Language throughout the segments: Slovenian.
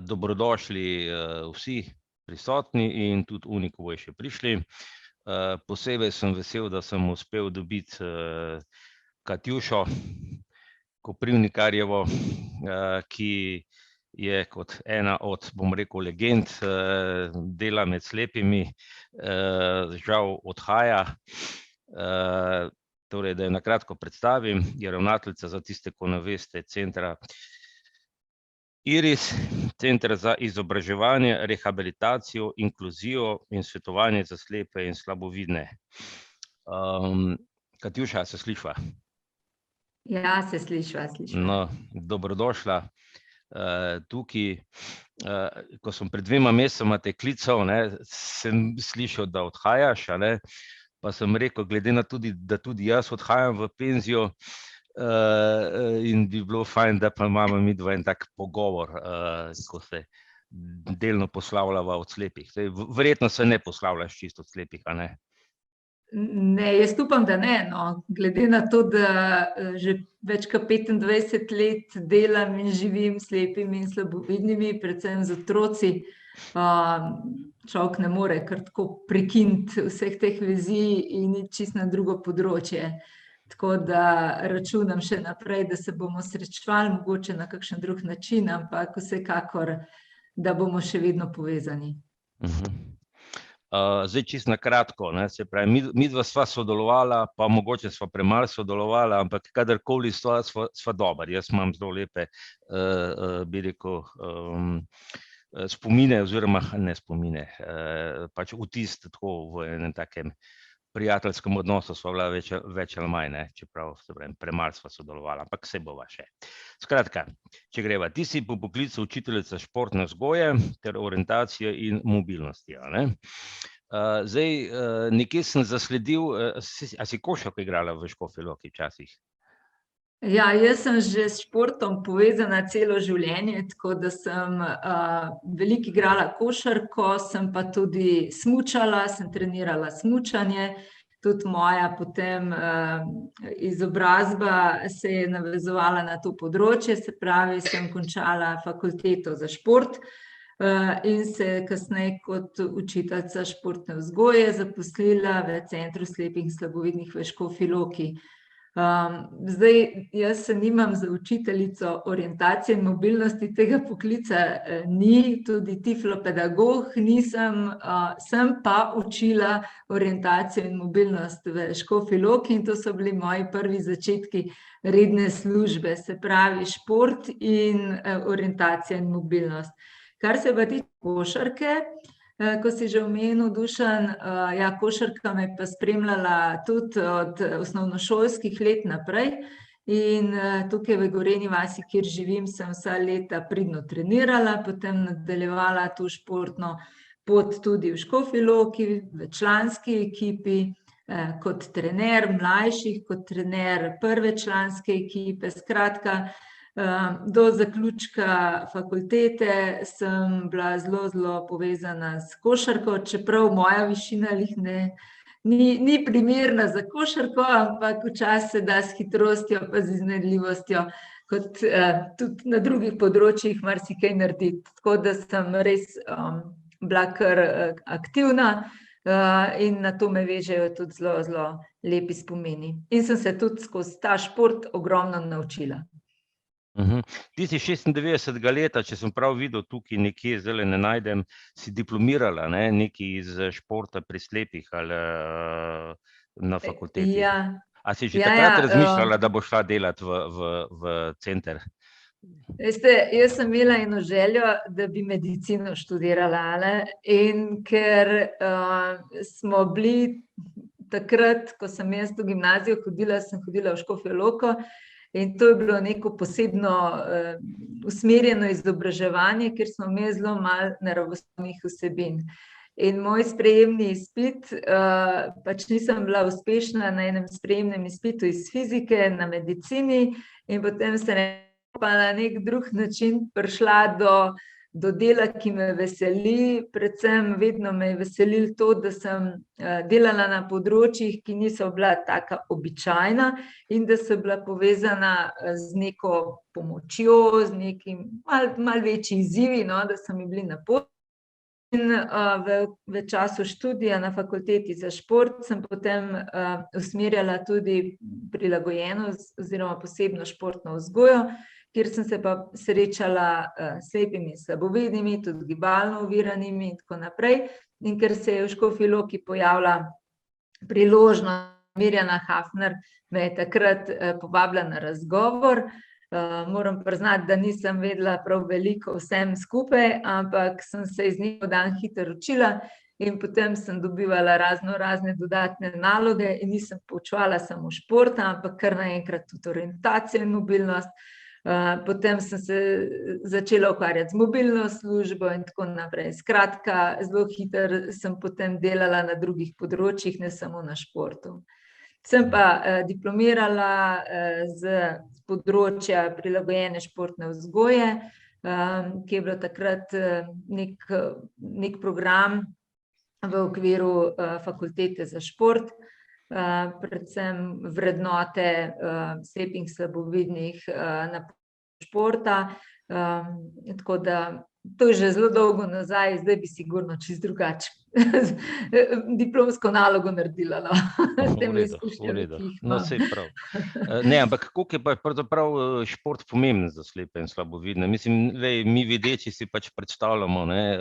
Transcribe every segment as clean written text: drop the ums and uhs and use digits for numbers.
Dobrodošli vsi prisotni in tudi oni, ki bojo še prišli. Posebej sem vesel, da sem uspel dobiti Katjušo Koprivnikarjevo, ki je kot ena od, bom rekel, legend dela med slepimi, žal odhaja. Torej, da jo na kratko predstavim, je ravnateljica, za tiste, ko ne veste, centra IRIS, Center za izobraževanje, rehabilitacijo, inkluzijo in svetovanje za slepe in slabovidne. Katjuša, se slišva? Ja, se slišva. No, dobrodošla. Tukaj, ko sem pred 2 mesecema te klical, sem slišal, da odhajaš, pa sem rekel, glede na tudi, da tudi jaz odhajam v penzijo, in bi bilo fajn, da pa imamo midva en tak pogovor, ko se delno poslavljava od slepih. Verjetno se ne poslavljaš čisto od slepih, a ne? Ne, jaz upam, da ne, no. Glede na to, da že več kot 25 let delam in živim s slepimi in slabovidnimi, predvsem z otroci, človek ne more kar tako prekiniti vseh teh vezi in iti čisto na drugo področje. Tako da računam še naprej, da se bomo srečevali, mogoče na kakšen drug način, ampak vsekakor, da bomo še vedno povezani. Zdaj čisto na kratko, se pravi, midva sva sodelovala, pa mogoče sva premalo sodelovala, ampak kadarkoli sva dober. Jaz imam zelo lepe, bi rekel, spomine oziroma ne spomine, pač vtis tako v enem takem prijateljskem odnosu sva bila več ali manj, čeprav premalo sva sodelovala, ampak saj bova še. Skratka, če greva, ti si po poklicu učiteljica športne vzgoje ter orientacije in mobilnosti, a ne? Zdaj, nekje sem zasledil, a si košarko igrala v Škofji Loki včasih? Ja, jaz sem že s športom povezana celo življenje, tako da sem veliko igrala košarko, sem pa tudi smučala, sem trenirala smučanje. Tudi moja potem izobrazba se je navezovala na to področje, se pravi, sem končala fakulteto za šport in se kasneje kot učiteljica športne vzgoje zaposlila v Centru slepih in slabovidnih v Škofji Loki. Zdaj, jaz se nimam za učiteljico orientacije in mobilnosti, tega poklica ni, tudi tiflopedagog nisem, sem pa učila orientacijo in mobilnost v Škofji Loki in to so bili moji prvi začetki redne službe, se pravi šport in orientacija in mobilnost. Kar se pa tiče košarke, ko si že omenil, Dušan, ja, košarka me je pa spremljala tudi od osnovnošolskih let naprej in tukaj v Gorenji vasi, kjer živim, sem vsa leta pridno trenirala, potem nadaljevala to športno pot tudi v Škofji Loki, v članski ekipi, kot trener mlajših, kot trener prve članske ekipe, skratka, do zaključka fakultete sem bila zelo, zelo povezana s košarko, čeprav moja višina ni primerna za košarko, ampak včasih se da s hitrostjo pa z iznajdljivostjo kot tudi na drugih področjih marsikaj narediti. Tako da sem res bila kar aktivna in na to me vežejo tudi zelo, zelo lepi spomini. In sem se tudi skozi ta šport ogromno naučila. Ti si 96. leta, če sem prav videl tukaj nekje, zdajle ne najdem, si diplomirala, nekaj iz športa pri slepih ali na fakulteti. Ja. A si že takrat razmišljala, da boš šla delati v center? Veste, jaz sem imela eno željo, da bi medicino študirala, in ker smo bili takrat, ko sem jaz v gimnazijo hodila, sem hodila v Škofjo Loko, in to je bilo neko posebno usmerjeno izobraževanje, ker smo imeli zelo malo naravoslovnih vsebin. In moj sprejemni izpit, pač nisem bila uspešna na enem sprejemnem izpitu iz fizike na medicini in potem sem pa na nek drug način prišla do dela, ki me veseli. Predvsem vedno me je veselilo to, da sem delala na področjih, ki niso bila taka običajna in da so bila povezana z neko pomočjo, z nekim malo večji izzivi, no, da so mi bili na poti. In v času študija na fakulteti za šport sem potem usmerjala tudi prilagojeno oziroma posebno športno vzgojo, kjer sem se pa srečala s slepimi, slabovidnimi, tudi gibalno oviranimi in tako naprej. In ker se je v Škofji Loki pojavila priložnost, Mirjana Hafner me je takrat povabila na razgovor. Moram priznati, da nisem vedela prav veliko vsem skupaj, ampak sem se iz njih dan hitro učila in potem sem dobivala razne dodatne naloge in nisem poučevala samo športa, ampak kar naenkrat tudi orientacijo in mobilnost. Potem sem se začela ukvarjati z mobilno službo in tako naprej. Skratka, zelo hitro sem potem delala na drugih področjih, ne samo na športu. Sem pa diplomirala z področja prilagojene športne vzgoje, ki je bilo takrat nek program v okviru fakultete za šport, predvsem vrednote slepih, slabovidnih na področju športa. Tako da to je že zelo dolgo nazaj, zdaj bi sigurno čisto drugače diplomsko nalogo naredila. V redu. No, saj prav. Ne, ampak koliko je pa pravzaprav šport pomemben za slepe in slabovidne? Mislim, mi videči si pač predstavljamo, ne,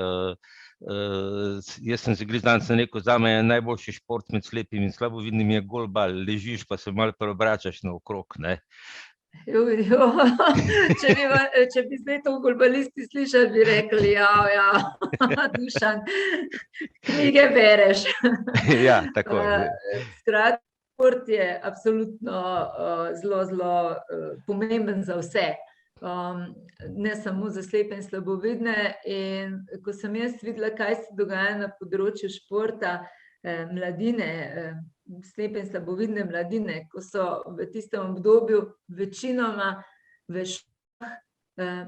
jaz sem si glih rekel, zame je najboljši šport med slepimi in slabovidnimi je golbal, ležiš pa se malo preobračaš naokrog, ne. Če bi zdaj to golbalisti slišali, bi rekli, ja, Dušan, knjige bereš. Ja, tako je. Skratka, šport je absolutno zelo pomemben za vse. Ne samo za slepe in slabovidne. In ko sem jaz videla, kaj se dogaja na področju športa, mladine, slepe in slabovidne mladine, ko so v tistem obdobju večinoma v šolah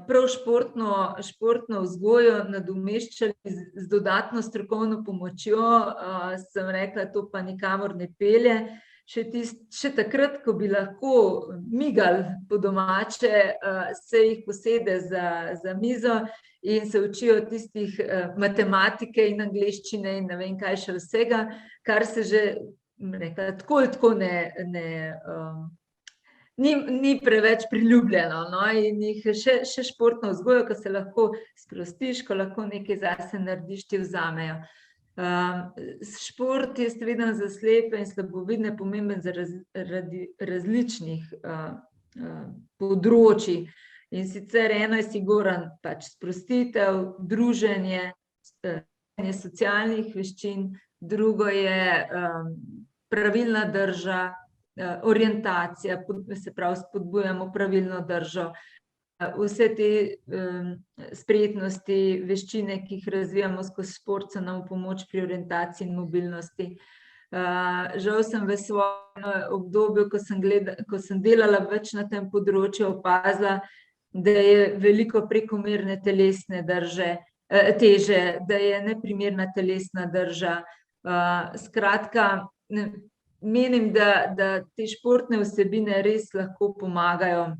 prav športno vzgojo nadomeščali z dodatno strokovno pomočjo, sem rekla, to pa nikamor ne pelje. Še takrat, ko bi lahko migali po domače, se jih posede za mizo in se učijo tistih matematike in angleščine in ne vem kaj še vsega, kar se že tako ni preveč priljubljeno, no, in jih še športno vzgojo, ko se lahko sprostiš, ko lahko nekaj zase narediš, ti vzamejo. Šport je seveda za slepe in slabovidne pomemben zaradi različnih področij. In sicer eno je sigurno pač sprostitev, druženje, socialnih veščin, drugo je pravilna drža, orientacija, se pravi, spodbujamo pravilno držo. Vse te spretnosti, veščine, ki jih razvijamo skozi šport, so nam v pomoč pri orientaciji in mobilnosti. Žal sem v svojem obdobju, ko sem delala več na tem področju, opazila, da je veliko prekomerne telesne teže, da je neprimerna telesna drža. Skratka, menim, da te športne vsebine res lahko pomagajo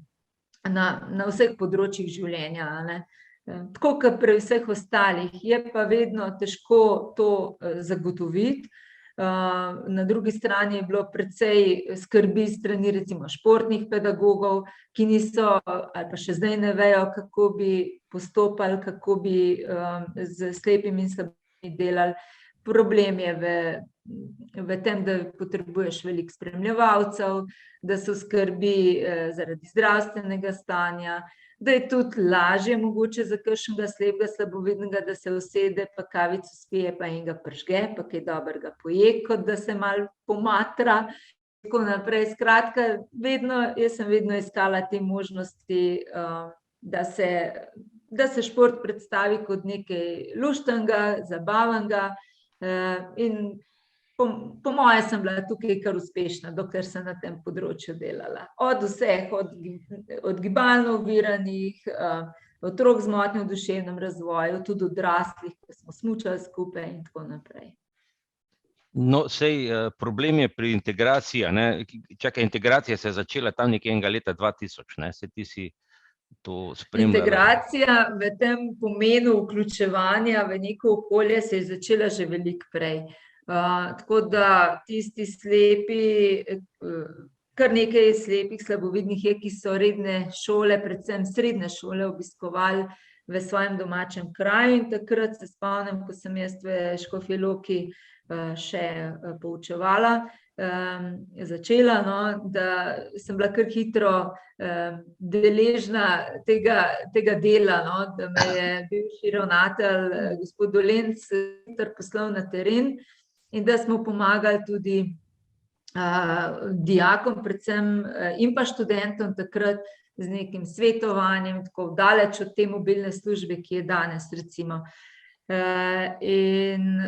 na vseh področjih življenja, ne. Tako kot pri vseh ostalih, je pa vedno težko to zagotoviti. Na drugi strani je bilo precej skrbi s strani recimo športnih pedagogov, ki niso ali pa še zdaj ne vejo, kako bi postopali, kako bi s slepimi in slabovidnimi delali. Problem je v tem, da potrebuješ veliko spremljevalcev, da so skrbi zaradi zdravstvenega stanja, da je tudi lažje mogoče za kakšnega slepega, slabovidnega, da se usede, pa kavico spije, pa enega prižge, pa kaj dobrega poje, kot da se malo pomatra, tako naprej. Skratka, jaz sem vedno iskala te možnosti, da se šport predstavi kot nekaj luštnega, zabavnega, in po moje sem bila tukaj kar uspešna, dokler sem na tem področju delala. Od vseh, od gibalno oviranih, otrok z motnjo v duševnem razvoju, tudi odraslih, ko smo smučali skupaj in tako naprej. No, problem je pri integraciji, ne? Čakaj, integracija se je začela tam nekje leta 2000, ne? Saj ti si to spremljala. Integracija v tem pomenu vključevanja v neko okolje se je začela že veliko prej. Tako da tisti slepi, kar nekaj slepih, slabovidnih je, ki so redne šole, predvsem srednje šole, obiskovali v svojem domačem kraju, in takrat se spomnim, ko sem jaz v Škofji Loki še poučevala, začela, no, da sem bila kar hitro deležna tega dela, no, da me je bivši ravnatelj, gospod Dolenc, hitro poslal na teren in da smo pomagali tudi dijakom predvsem in pa študentom takrat z nekim svetovanjem, tako daleč od te mobilne službe, ki je danes, recimo. In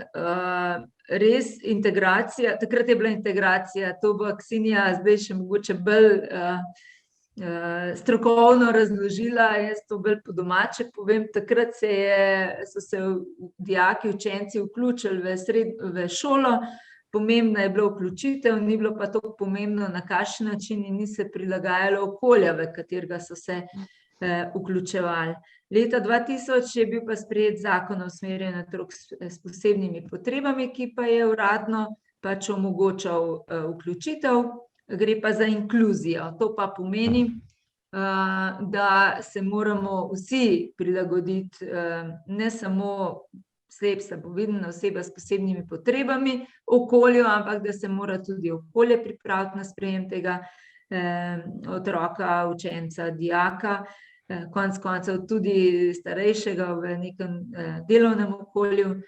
res integracija, takrat je bila integracija, to bo Ksenija zdaj še mogoče bolj strokovno razložila, jaz to bolj po domače povem. Takrat so se dijaki, učenci vključili v šolo, pomembna je bila vključitev, ni bilo pa toliko pomembno, na kakšen način, in ni se prilagajalo okolja, v katerega so se vključevali. Leta 2000 je bil pa sprejet zakon o usmerjanju otrok s posebnimi potrebami, ki pa je uradno pač omogočal vključitev, gre pa za inkluzijo. To pa pomeni, da se moramo vsi prilagoditi, ne samo slep, slaboviden, oseba s posebnimi potrebami okolju, ampak da se mora tudi okolje pripraviti na sprejem tega otroka, učenca, dijaka, konec koncev tudi starejšega v nekem delovnem okolju.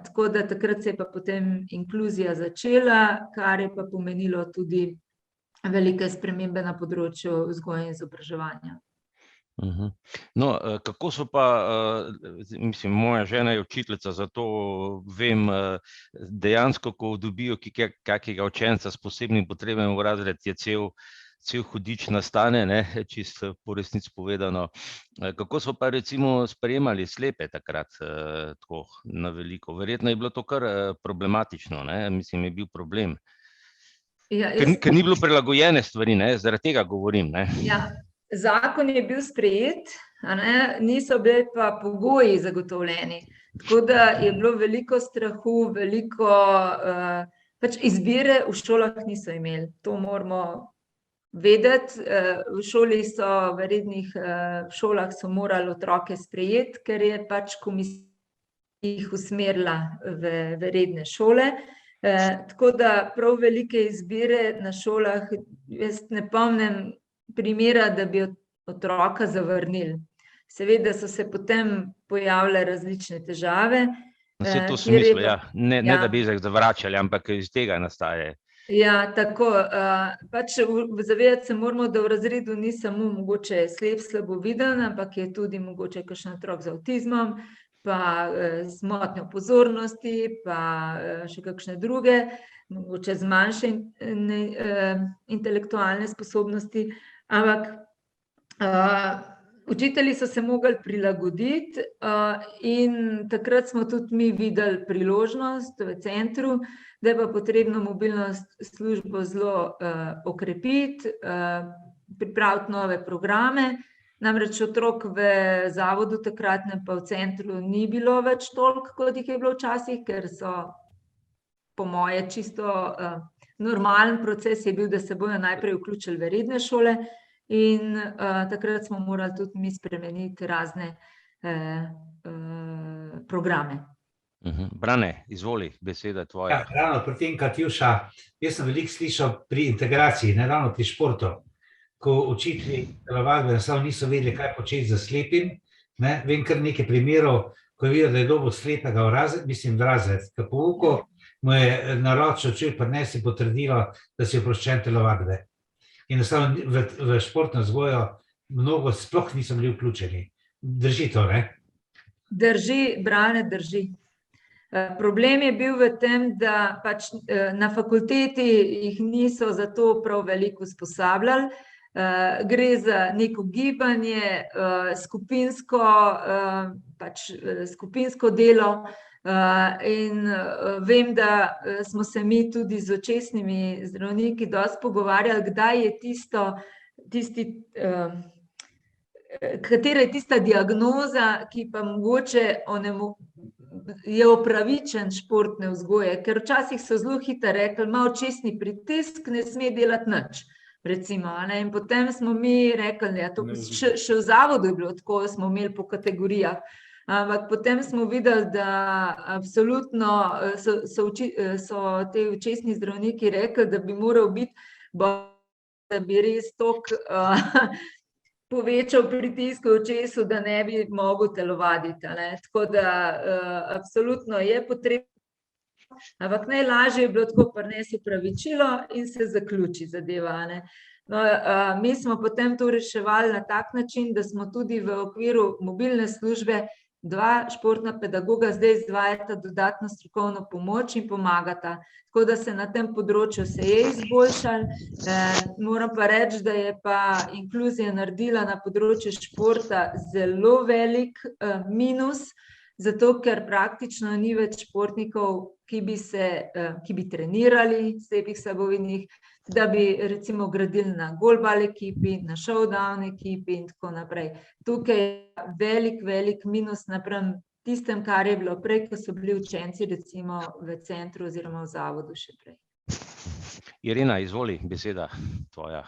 Tako da takrat se je pa potem inkluzija začela, kar je pa pomenilo tudi velike spremembe na področju vzgoje in izobraževanja. No, kako so pa, mislim, moja žena je učiteljica, zato vem, dejansko, ko dobijo kakega učenca s posebnimi potrebami v razred, je cel hudič nastane, ne, čisto po resnici povedano. Kako so pa recimo sprejemali slepe takrat, tako na veliko? Verjetno je bilo to kar problematično, ne, mislim, je bil problem. Ker ni bilo prilagojene stvari, ne, zaradi tega govorim, ne. Ja. Zakon je bil sprejet, niso bili pa pogoji zagotovljeni. Tako da je bilo veliko strahu, veliko pač izbire v šolah niso imeli. To moramo vedeti. V šoli so, v rednih šolah so morali otroke sprejeti, ker je pač komisija jih usmerila v redne šole. Tako da prav velike izbire na šolah, jaz ne pomnim primera, da bi otroka zavrnili. Seveda so se potem pojavile različne težave. Vse to sem mislil, ja. Ne da bi jih zavračali, ampak iz tega nastaje. Ja, tako. Pač zavedati se moramo, da v razredu ni samo mogoče slep, slaboviden, ampak je tudi mogoče kakšen otrok z avtizmom, pa z motnjo pozornosti, pa še kakšne druge, mogoče z manjše intelektualne sposobnosti. Ampak učitelji so se mogli prilagoditi in takrat smo tudi mi videli priložnost v centru, da je pa potrebno mobilnost službo zelo okrepiti, pripraviti nove programe. Namreč otrok v zavodu takratnem pa v centru ni bilo več toliko, kot jih je bilo včasih, ker so po moje čisto normalen proces je bil, da se bojo najprej vključili v redne šole, in takrat smo morali tudi mi spremeniti razne programe. Brane, izvoli, beseda tvoja. Ja, ravno pri tem, Katjuša, jaz sem veliko slišal pri integraciji, ne ravno pri športu, ko učitelji telovadbe niso vedeli, kaj početi za slepim. Vem kar nekaj primerov, ko je videl, da je dobil slepega v razred, k pouku, mu je naročil, če prinesi potrdilo, da si oproščen telovadbe. In v športno vzgojo mnogo sploh niso bili vključeni. Drži to, ne? Drži, Brane, drži. Problem je bil v tem, da pač na fakulteti jih niso za to prav veliko usposabljali. Gre za neko gibanje, skupinsko delo. In vem, da smo se mi tudi z očesnimi zdravniki dosti pogovarjali, kdaj je katera je tista diagnoza, ki pa mogoče je upravičen športne vzgoje, ker včasih so zelo hitro rekli, ima očesni pritisk, ne sme delati nič. Recimo, in potem smo mi rekli, še v zavodu je bilo tako, smo imeli po kategorijah, ampak potem smo videli, da absolutno so te očesni zdravniki rekli, da bi moral biti, da bi res toliko povečal pritisk v očesu, da ne bi mogel telovaditi. Tako da absolutno je potrebno, ampak najlažje je bilo tako prinesti opravičilo in se zaključi zadeva. Mi smo potem to reševali na tak način, da smo tudi v okviru mobilne službe 2 športna pedagoga zdaj izvajata dodatno strokovno pomoč in pomagata. Tako da se na tem področju se je izboljšalo. Moram pa reči, da je pa inkluzija naredila na področju športa zelo velik minus, zato ker praktično ni več športnikov, ki bi trenirali v slepih slabovidnih, da bi recimo gradili na golbal ekipi, na showdown ekipi in tako naprej. Tukaj je velik minus napram tistem, kar je bilo prej, ko so bili učenci recimo v centru oziroma v zavodu še prej. Irena, izvoli, beseda tvoja.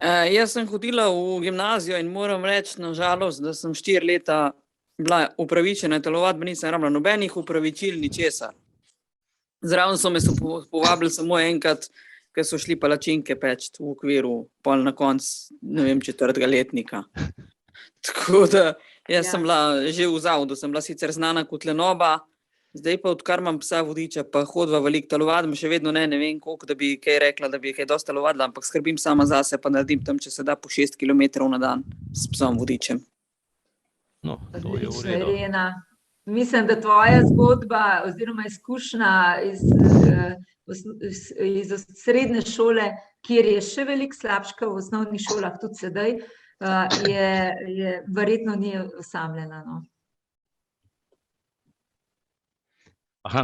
Jaz sem hodila v gimnazijo in moram reči, na žalost, da sem 4 leta bila upravičena telovadba, nisem rabila nobenih upravičil, ničesar. Zraven so me povabili samo enkrat, ker so šli palačinke peči v okviru pol na konc, ne vem, 4. letnika. Tako da jaz sem bila že v zavodu, sem bila sicer znana kot lenoba, zdaj pa odkar imam psa vodiča, pa hodva veliko telovadim, še vedno ne vem koliko, da bi kaj rekla, da bi kaj dosti telovadila, ampak skrbim sama zase, pa naredim tam, če se da, po 6 kilometrov na dan s psom vodičem. No, to je v redu. Irena. Mislim, da tvoja zgodba oziroma izkušnja iz srednje šole, kjer je še veliko slabška v osnovnih šolah, tudi sedaj, je verjetno ni osamljena. Aha,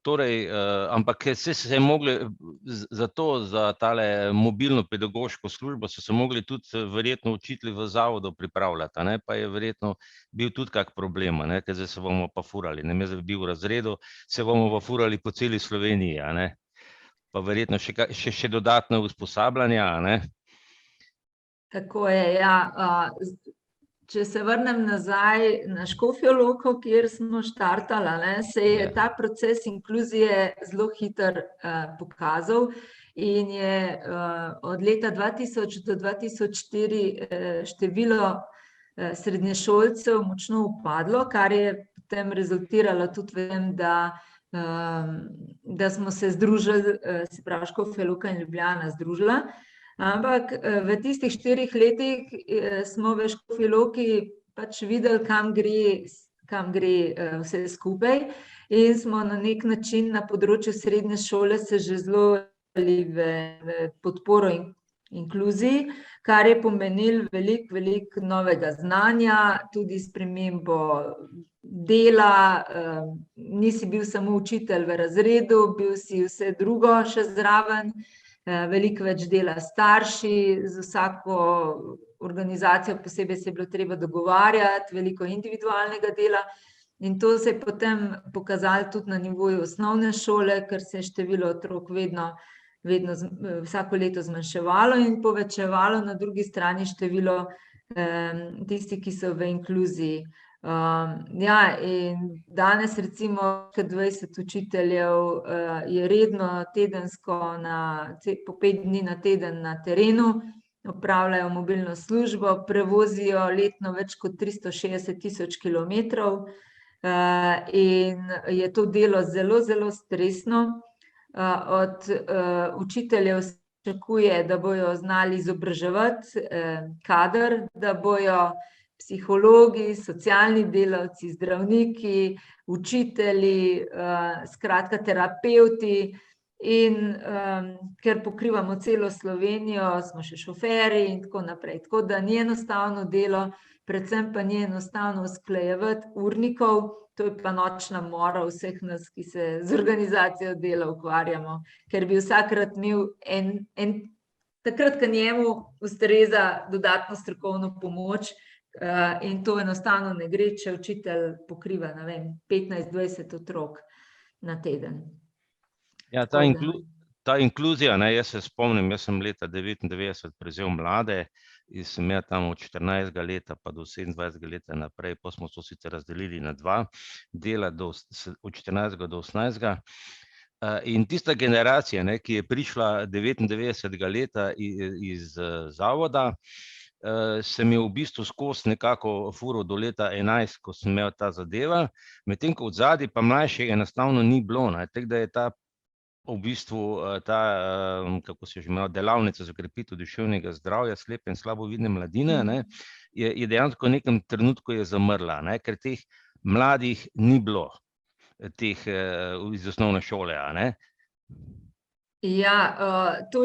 torej, ampak se mogli za tale mobilno pedagoško službo so se mogli tudi verjetno učitelji v zavodu pripravljati, pa je verjetno bil tudi kak problem, ker zdaj se bomo pa furali, namesto da bi bil v razredu, se bomo pa furali po celi Sloveniji, pa verjetno še dodatno usposabljanja, Tako je, ja. Če se vrnem nazaj na Škofjo Loko, kjer smo štartali, se je ta proces inkluzije zelo hitro pokazal in je od leta 2000 do 2004 število srednješolcev močno upadlo, kar je potem rezultiralo tudi v tem, da smo se združili, se pravi Škofja Loka in Ljubljana združila. Ampak v tistih 4 letih smo v Škofji Loki pač videli, kam gre vse skupaj in smo na nek način na področju srednje šole se že zelo v podporo inkluziji, kar je pomenilo veliko novega znanja, tudi spremembo dela, nisi bil samo učitelj v razredu, bil si vse drugo še zraven, veliko več dela starši, z vsako organizacijo posebej se je bilo treba dogovarjati, veliko individualnega dela in to se je potem pokazalo tudi na nivoju osnovne šole, ker se je število otrok vedno vsako leto zmanjševalo in povečevalo na drugi strani število tistih, ki so v inkluziji. In danes recimo 20 učiteljev je redno tedensko po 5 dni na teden na terenu, opravljajo mobilno službo, prevozijo letno več kot 360.000 kilometrov in je to delo zelo stresno. Od učiteljev se pričakuje, da bojo znali izobraževati kader, da bojo psihologi, socialni delavci, zdravniki, učitelji, skratka terapevti in ker pokrivamo celo Slovenijo, smo še šoferji in tako naprej. Tako da ni enostavno delo, predvsem pa ni enostavno usklajevati urnikov, to je pa nočna mora vseh nas, ki se z organizacijo dela ukvarjamo, ker bi vsakrat imel takrat, ko njemu ustreza dodatno strokovno pomoč, in to enostavno ne gre, če učitelj pokriva, ne vem, 15-20 otrok na teden. Ja, ta inkluzija, ne, jaz se spomnim, jaz sem leta 1999 prevzel mlade in sem imel tam od 14. leta pa do 27. leta naprej, pa smo to sicer razdelili na 2 dela, od 14. do 18. In tista generacija, ne, ki je prišla 99. leta iz zavoda, sem je v bistvu skozi nekako furo do leta 11, ko sem imel ta zadeva, medtem ko od zadaj pa mlajšega enostavno ni bilo, ne, tako da je ta v bistvu kako se že imel, delavnica za krepitev duševnega zdravja slepe in slabovidne mladine, ne, je dejansko v nekem trenutku je zamrla, ne, ker teh mladih ni bilo, teh iz osnovne šole, a ne? Ja, to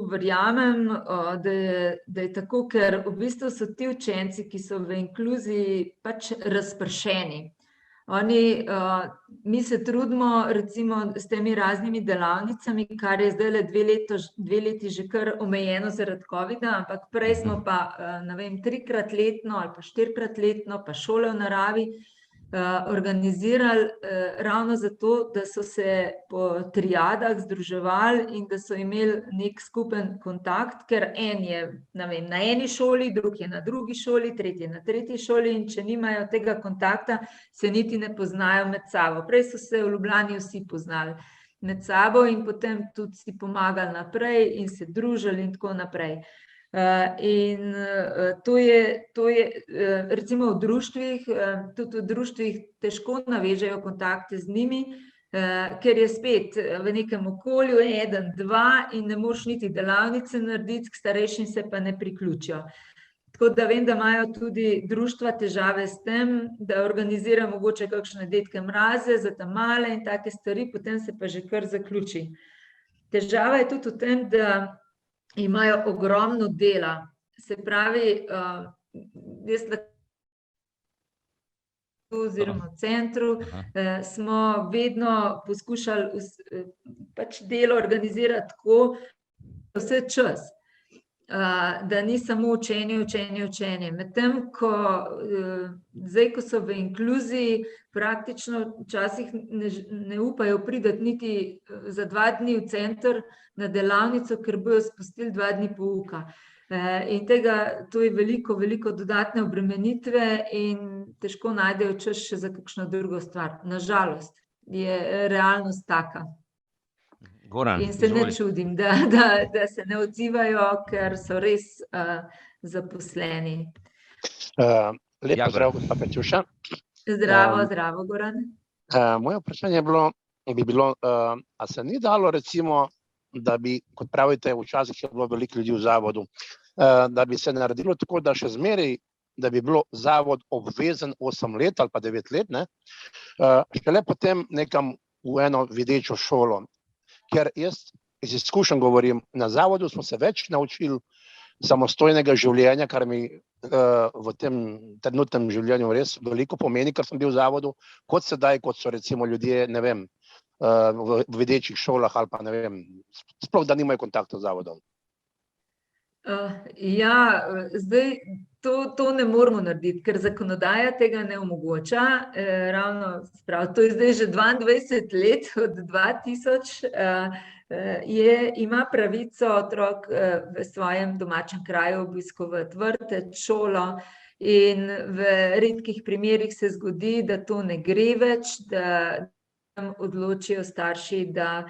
verjamem, da je tako, ker v bistvu so ti učenci, ki so v inkluziji, pač razpršeni. Mi se trudimo recimo s temi raznimi delavnicami, kar je zdajle 2 leti že kar omejeno zaradi covida, ampak prej smo pa, ne vem, 3-krat letno ali pa 4-krat letno, pa šole v naravi, organizirali ravno zato, da so se po triadah združevali in da so imeli nek skupen kontakt, ker en je, ne vem, na eni šoli, drugi je na drugi šoli, tretji je na tretji šoli in če nimajo tega kontakta, se niti ne poznajo med sabo. Prej so se v Ljubljani vsi poznali med sabo in potem tudi si pomagali naprej in se družili in tako naprej. In to je recimo v društvih, tudi v društvih težko navežejo kontakte z njimi, ker je spet v nekem okolju 1, 2 in ne moreš niti delavnice narediti, k starejšim se pa ne priključijo. Tako da vem, da imajo tudi društva težave s tem, da organizira mogoče kakšne dedke mraze za ta male in take stvari, potem se pa že kar zaključi. Težava je tudi v tem, da imajo ogromno dela, se pravi, jaz oziroma v centru smo vedno poskušali pač delo organizirati tako, vse čas, da ni samo učenje. Medtem ko zdaj, ko so v inkluziji, praktično včasih ne upajo priti niti za 2 dni v center na delavnico, ker bojo spustili 2 dni pouka. In to je veliko dodatne obremenitve in težko najdejo čas še za kakšno drugo stvar. Na žalost je realnost taka. Goran, in se ne čudim, da se ne odzivajo, ker so res zaposleni. Lep pozdrav, gospa Katjuša. Zdravo, Goran. Moje vprašanje bi bilo, a se ni dalo recimo, da bi, kot pravite, včasih je bilo veliko ljudi v zavodu, da bi se naredilo tako, da še zmeraj, da bi bilo zavod obvezen 8 let ali pa 9 let, ne? Šele potem nekam v eno videčo šolo. Ker jaz iz izkušenj govorim, na zavodu smo se več naučili samostojnega življenja, kar mi v tem trenutnem življenju res veliko pomeni, ker sem bil v zavodu, kot sedaj, kot so recimo ljudje, ne vem, v videčih šolah ali pa ne vem, sploh da nimajo kontakta z zavodom. Ja, zdaj to ne moramo narediti, ker zakonodaja tega ne omogoča. Ravno, to je zdaj že 22 let od 2000, ima pravico otrok v svojem domačem kraju obiskovati vrtec, šolo in v redkih primerih se zgodi, da to ne gre več, da odločijo starši, da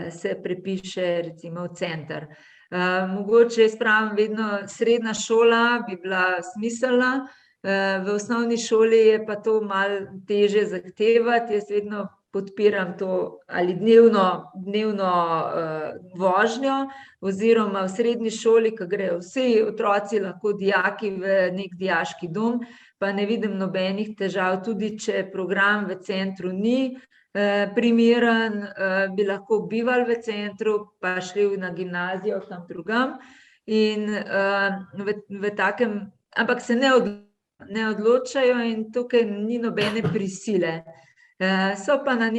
se prepiše recimo v center. Mogoče jaz pravim vedno, srednja šola bi bila smiselna, v osnovni šoli je pa to malo težje zahtevati, jaz vedno podpiram to ali dnevno vožnjo oziroma v srednji šoli, ko grejo vsi otroci, lahko dijaki v nek dijaški dom, pa ne vidim nobenih težav, tudi če program v centru ni primeren, bi lahko bivali v centru, pa šli na gimnazijo tam drugam. In v takem, ampak se ne odločajo in tukaj ni nobene prisile. So pa na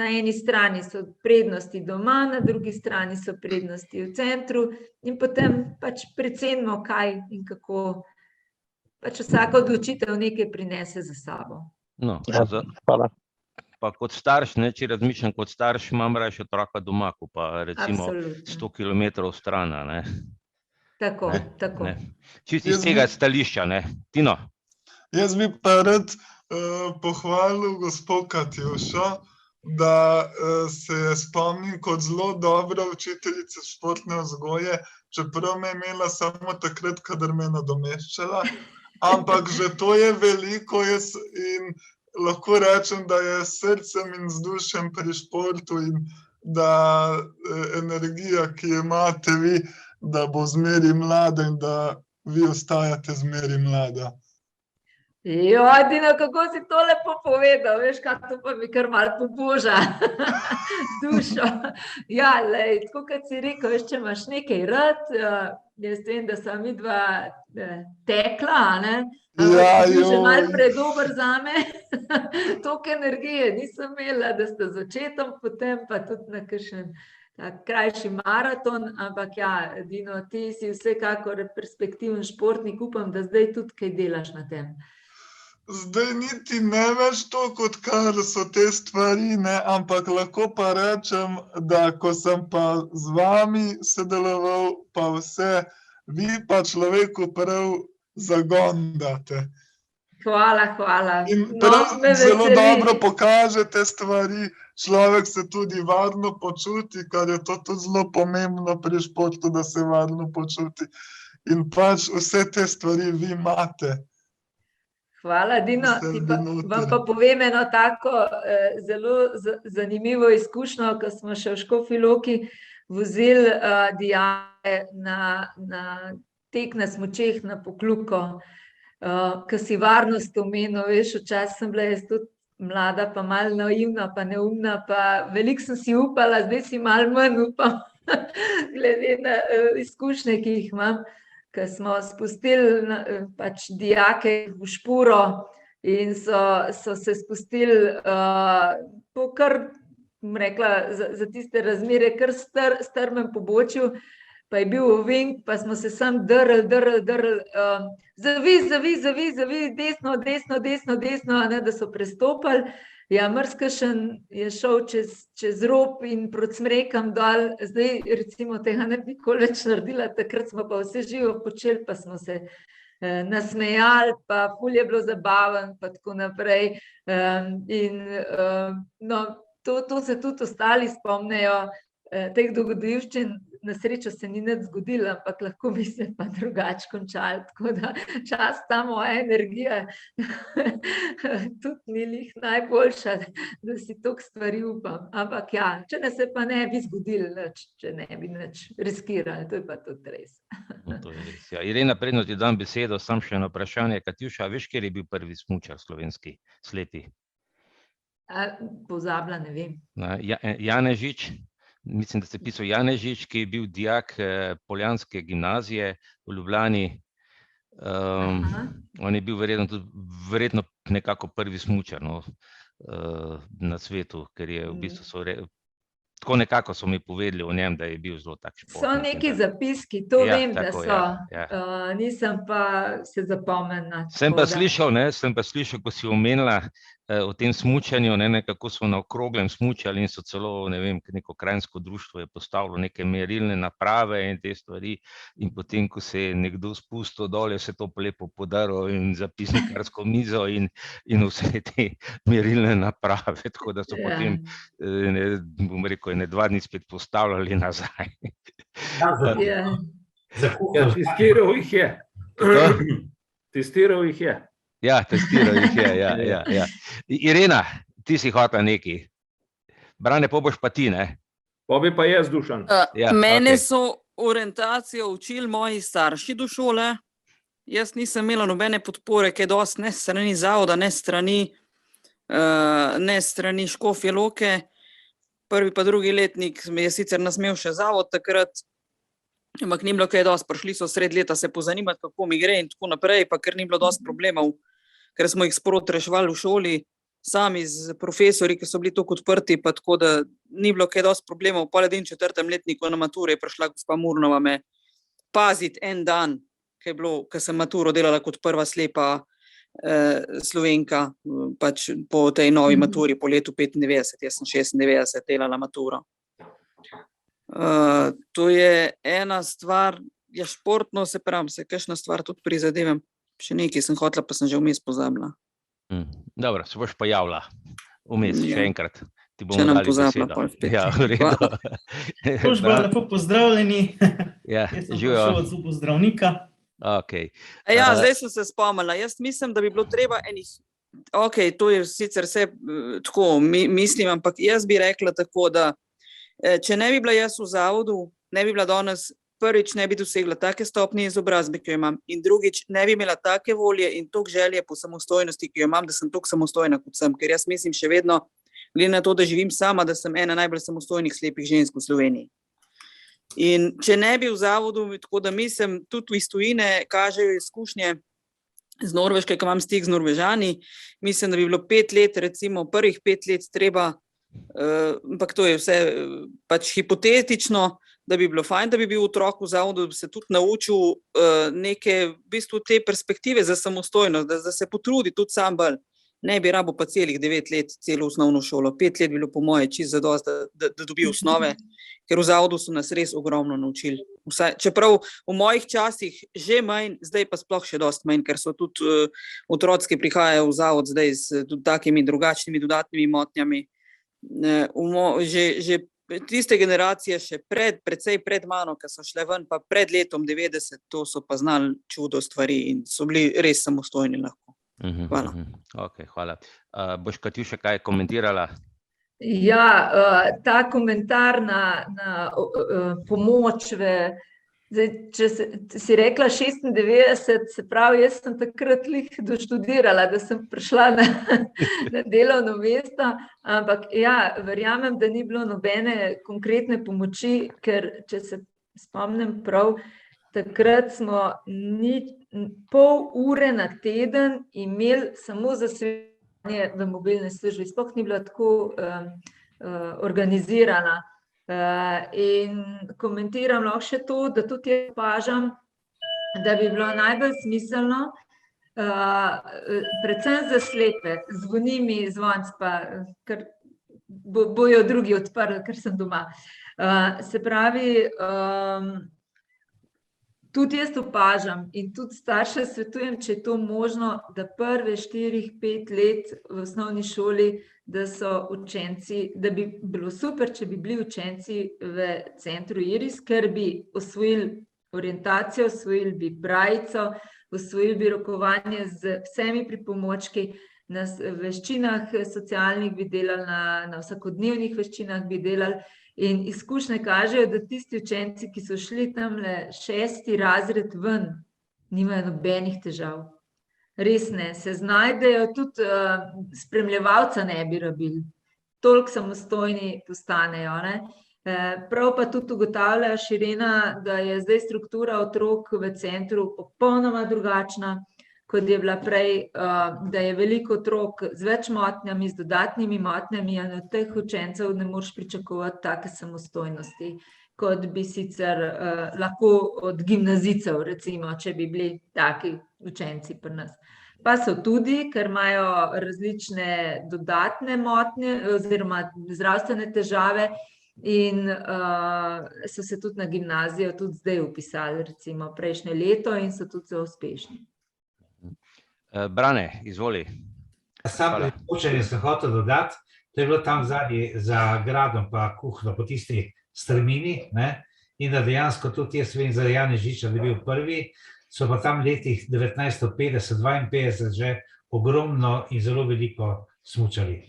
eni strani so prednosti doma, na drugi strani so prednosti v centru in potem pač precenimo, kaj in kako. Pač vsaka odločitev nekaj prinese za sabo. No, Hvala. pa kot starš, ne, če razmišljam kot starš, imam raje otroka doma, ko pa recimo Absolutno. 100 kilometrov stran, ne. Tako, Ne, tako. ne. Čisto iz tega stališča, ne. Tino? Jaz bi pa rad pohvalil gospo Katjušo, da se je spomnim kot zelo dobra učiteljica športne vzgoje, čeprav me je imela samo takrat, kadar me je nadomeščala, ampak že to je veliko in lahko rečem, da je s srcem in z dušem pri športu in da energija, ki jo imate vi, da bo zmeri mlada in da vi ostajate zmeri mlada. Dino, kako si to lepo povedal, veš, kaj to pa mi kar malo poboža dušo. Ja, lej, tako kot si rekel, veš, če imaš nekaj rad, jaz vem, da sva midva tekla, ne? Ja, Ampak si bil že malo predober zame. Toliko energije nisem imela, da sta z očetom potem pa tudi na kakšen krajši maraton, ampak ja, Dino, ti si vsekakor perspektiven športnik, upam, da zdaj tudi kaj delaš na tem. Zdaj niti ne več to, kot kar so te stvari, ne, ampak lahko pa rečem, da ko sem pa z vami sodeloval, pa vse, vi pa človeku prav zagon date. Hvala, hvala. In No, prav me zelo veseli. dobro pokažete stvari, človek se tudi varno počuti, kar je to tudi zelo pomembno pri športu, da se varno počuti. In pač vse te stvari vi imate. Hvala, Dino. Vse Vam pa povem eno tako zelo zanimivo izkušnjo, ko smo še v Škofji Loki vozili dijake na tek na smučeh na Pokljuko, ko si varnost omenil, veš, včasih sem bila jaz tudi mlada, pa malo naivna, pa neumna, pa veliko sem si upala, zdaj si malo manj upam, glede na izkušnje, ki jih imam. Ko smo spustili pač dijake v špuro in so se spustili po kar, bom rekla, za tiste razmere, kar strmem pobočju, pa je bil ovink, pa smo se sam drli, zavi, desno, ne, da so prestopali. Ja, marsikšen je šel čez rob in proti smrekam dol, zdaj recimo tega ne bi nikoli več naredila, takrat smo pa vse živo počeli, pa smo se nasmejali, pa ful je bilo zabaven, pa tako naprej. In no, to se tudi ostali spomnejo, teh dogodivščin, na srečo se ni nič zgodilo, ampak lahko bi se pa drugače končali, tako da čas ta moja energija tudi ni lih najboljša, da si toliko stvari upam, ampak ja, če ne se pa ne bi zgodilo nič, če ne bi nič riskirali, to je pa tudi res. No, to je res, ja. Irena, predno ti dam besedo, samo še eno vprašanje. Katjuša, veš, kjer je bil prvi smučar slovenski slepi? Pozabila, ne vem. Janežič, mislim, da ste pisal Janežič, ki je bil dijak Poljanske gimnazije v Ljubljani. On je bil verjetno nekako prvi smučar, no, na svetu, ker je v bistvu tako nekako so mi povedali o njem, da je bil zelo tak športnik. So neki zapiski, to vem, da so. Nisem pa se zapomnila. Sem pa slišal, ko si omenila o tem smučanju, nekako so na okroglem smučali in so celo, ne vem, neko krajinsko društvo je postavilo neke merilne naprave in te stvari in potem, ko se je nekdo spustil dol, je se to lepo podarilo in zapisnikarsko mizo in vse te merilne naprave, tako da so potem, bom rekel, 2 dni spet postavljali nazaj. Testiral jih je. Testiral jih je. Ja, testiral jih je, ja. Irena, ti si hotela nekaj. Brane, po boš pa ti, ne? Po bi pa jaz, Dušan. Mene so orientacijo učili moji starši do šole. Jaz nisem imela nobene podpore, kaj dosti ne strani zavoda, ne strani ne strani Škofje Loke. Prvi pa drugi letnik me je sicer nasmel še zavod takrat, ampak ni bilo kaj dosti, prišli so sred leta se pozanimati, kako mi gre in tako naprej, pa ker ni bilo dosti problemov, ker smo jih sproti reševali v šoli, sami z profesori, ki so bili tako odprti, pa tako da ni bilo kaj dosti problemov. Po 4. letniku na maturi je prišla gospa Murnova me paziti en dan, ko sem maturo delala kot prva slepa Slovenka, pač po tej novi maturi, po letu 95, jaz sem 96 delala maturo. To je ena stvar, ja, športno se pravim, se kakšna stvar tudi prizadevam, še nekaj sem hotela, pa sem že vmes pozabila. Dobro, se boš pa javila vmes še enkrat. Če nam pozabila, pol spet. Ja, v redu. Družba, lepo pozdravljeni. Ja, Jaz sem prišel od zobozdravnika. Okay. Ja, zdaj sem se spomnila. Jaz mislim, da bi bilo treba enih, to je sicer vse tako, mislim, ampak jaz bi rekla tako, da če ne bi bila jaz v zavodu, ne bi bila danes, prvič ne bi dosegla take stopnje izobrazbe, ki jo imam, in drugič ne bi imela take volje in toliko želje po samostojnosti, ki jo imam, da sem toliko samostojna kot sem, ker jaz mislim še vedno, glede na to, da živim sama, da sem ena najbolj samostojnih slepih žensk v Sloveniji. In če ne bi v zavodu, tako da mislim, tudi iz tujine kažejo izkušnje z Norveške, ko imam stik z Norvežani, mislim, da bi bilo 5 let, recimo prvih 5 let treba, ampak to je vse pač hipotetično, da bi bilo fajn, da bi bil otrok v zavodu, da bi se tudi naučil neke, v bistvu te perspektive za samostojnost, da se potrudi tudi sam bolj. Ne bi rabo pa celih 9 let, celo osnovno šolo. 5 let bi bilo po moje čisto zadosti, da dobi osnove, ker v zavodu so nas res ogromno naučili. Čeprav v mojih časih že manj, zdaj pa sploh še dosti manj, ker so tudi otroci, ki prihajajo v zavod zdaj s tudi takimi drugačnimi dodatnimi motnjami. Že tiste generacije še precej pred mano, ki so šle ven, pa pred letom 90, to so pa znali čudo stvari in so bili res samostojni lahko. Hvala. Okay, hvala. Boš Katjuša kaj komentirala? Ja, ta komentar na pomoč zdaj, če si rekla 96, se pravi, jaz sem takrat doštudirala, da sem prišla na delovno mesto, ampak ja, verjamem, da ni bilo nobene konkretne pomoči, ker če se spomnim prav, takrat smo pol ure na teden imeli samo za svetovanje v mobilni službi. Sploh ni bila tako organizirana. In komentiram lahko še to, da tudi jaz opažam, da bi bilo najbolj smiselno, predvsem za slepe, zvoni mi zvonc, pa ker bojo drugi odprli, ker sem doma. Se pravi, tudi jaz opažam in tudi starše svetujem, če je to možno, da prve 4-5 let v osnovni šoli, da so učenci, da bi bilo super, če bi bili učenci v centru Iris, ker bi osvojili orientacijo, osvojili bi brajico, osvojili bi rokovanje z vsemi pripomočki, na veščinah socialnih bi delali, na vsakodnevnih veščinah bi delali. In izkušnje kažejo, da tisti učenci, ki so šli tamle 6. razred ven, nimajo nobenih težav. Res ne, se znajdejo, tudi spremljevalca ne bi rabili. Toliko samostojni postanejo, ne. Prav pa tudi ugotavlja Širena, da je zdaj struktura otrok v centru popolnoma drugačna, kot je bila prej, da je veliko otrok z več motnjami, z dodatnimi motnjami, in od teh učencev ne moreš pričakovati take samostojnosti, kot bi sicer lahko od gimnazijcev, recimo, če bi bili taki učenci pri nas. Pa so tudi, ker imajo različne dodatne motnje oziroma zdravstvene težave in so se tudi na gimnazijo tudi zdaj vpisali, recimo prejšnje leto, in so tudi zelo uspešni. Brane, izvoli. Sam učenje sem hotel dodati, to je bilo tam zadnji za gradom pa kuhno po tisti strmini, ne? In da dejansko tudi jaz vem za Janez Žiča, da je bil prvi, so pa tam letih 1950-52 že ogromno in zelo veliko smučali.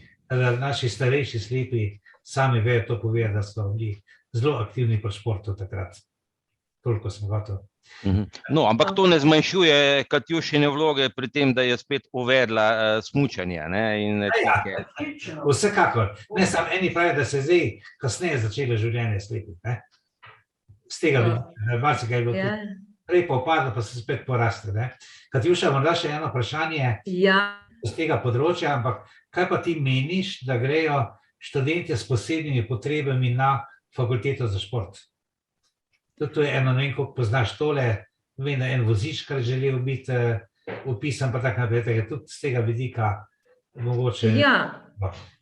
Naši starejši slepi sami vejo to povedati, da so bili zelo aktivni pri športu takrat. Toliko sem hotel No, ampak to ne zmanjšuje Katjušine vloge pri tem, da je spet uvedla smučanje. Vsekakor. Ne, samo eni pravi, da se zdaj kasneje začelo življenje slepih. Z tega vidika, marsikaj je bilo tudi prej pa upadlo, pa se spet poraste. Katjuša, morda še eno vprašanje z tega področja, ampak kaj pa ti meniš, da grejo študentje s posebnimi potrebami na fakulteto za šport? Tudi to je eno, ne vem, koliko poznaš tole, vem, da en vozič, kar želel biti upisan, pa tako naprej, tudi z tega vidika mogoče.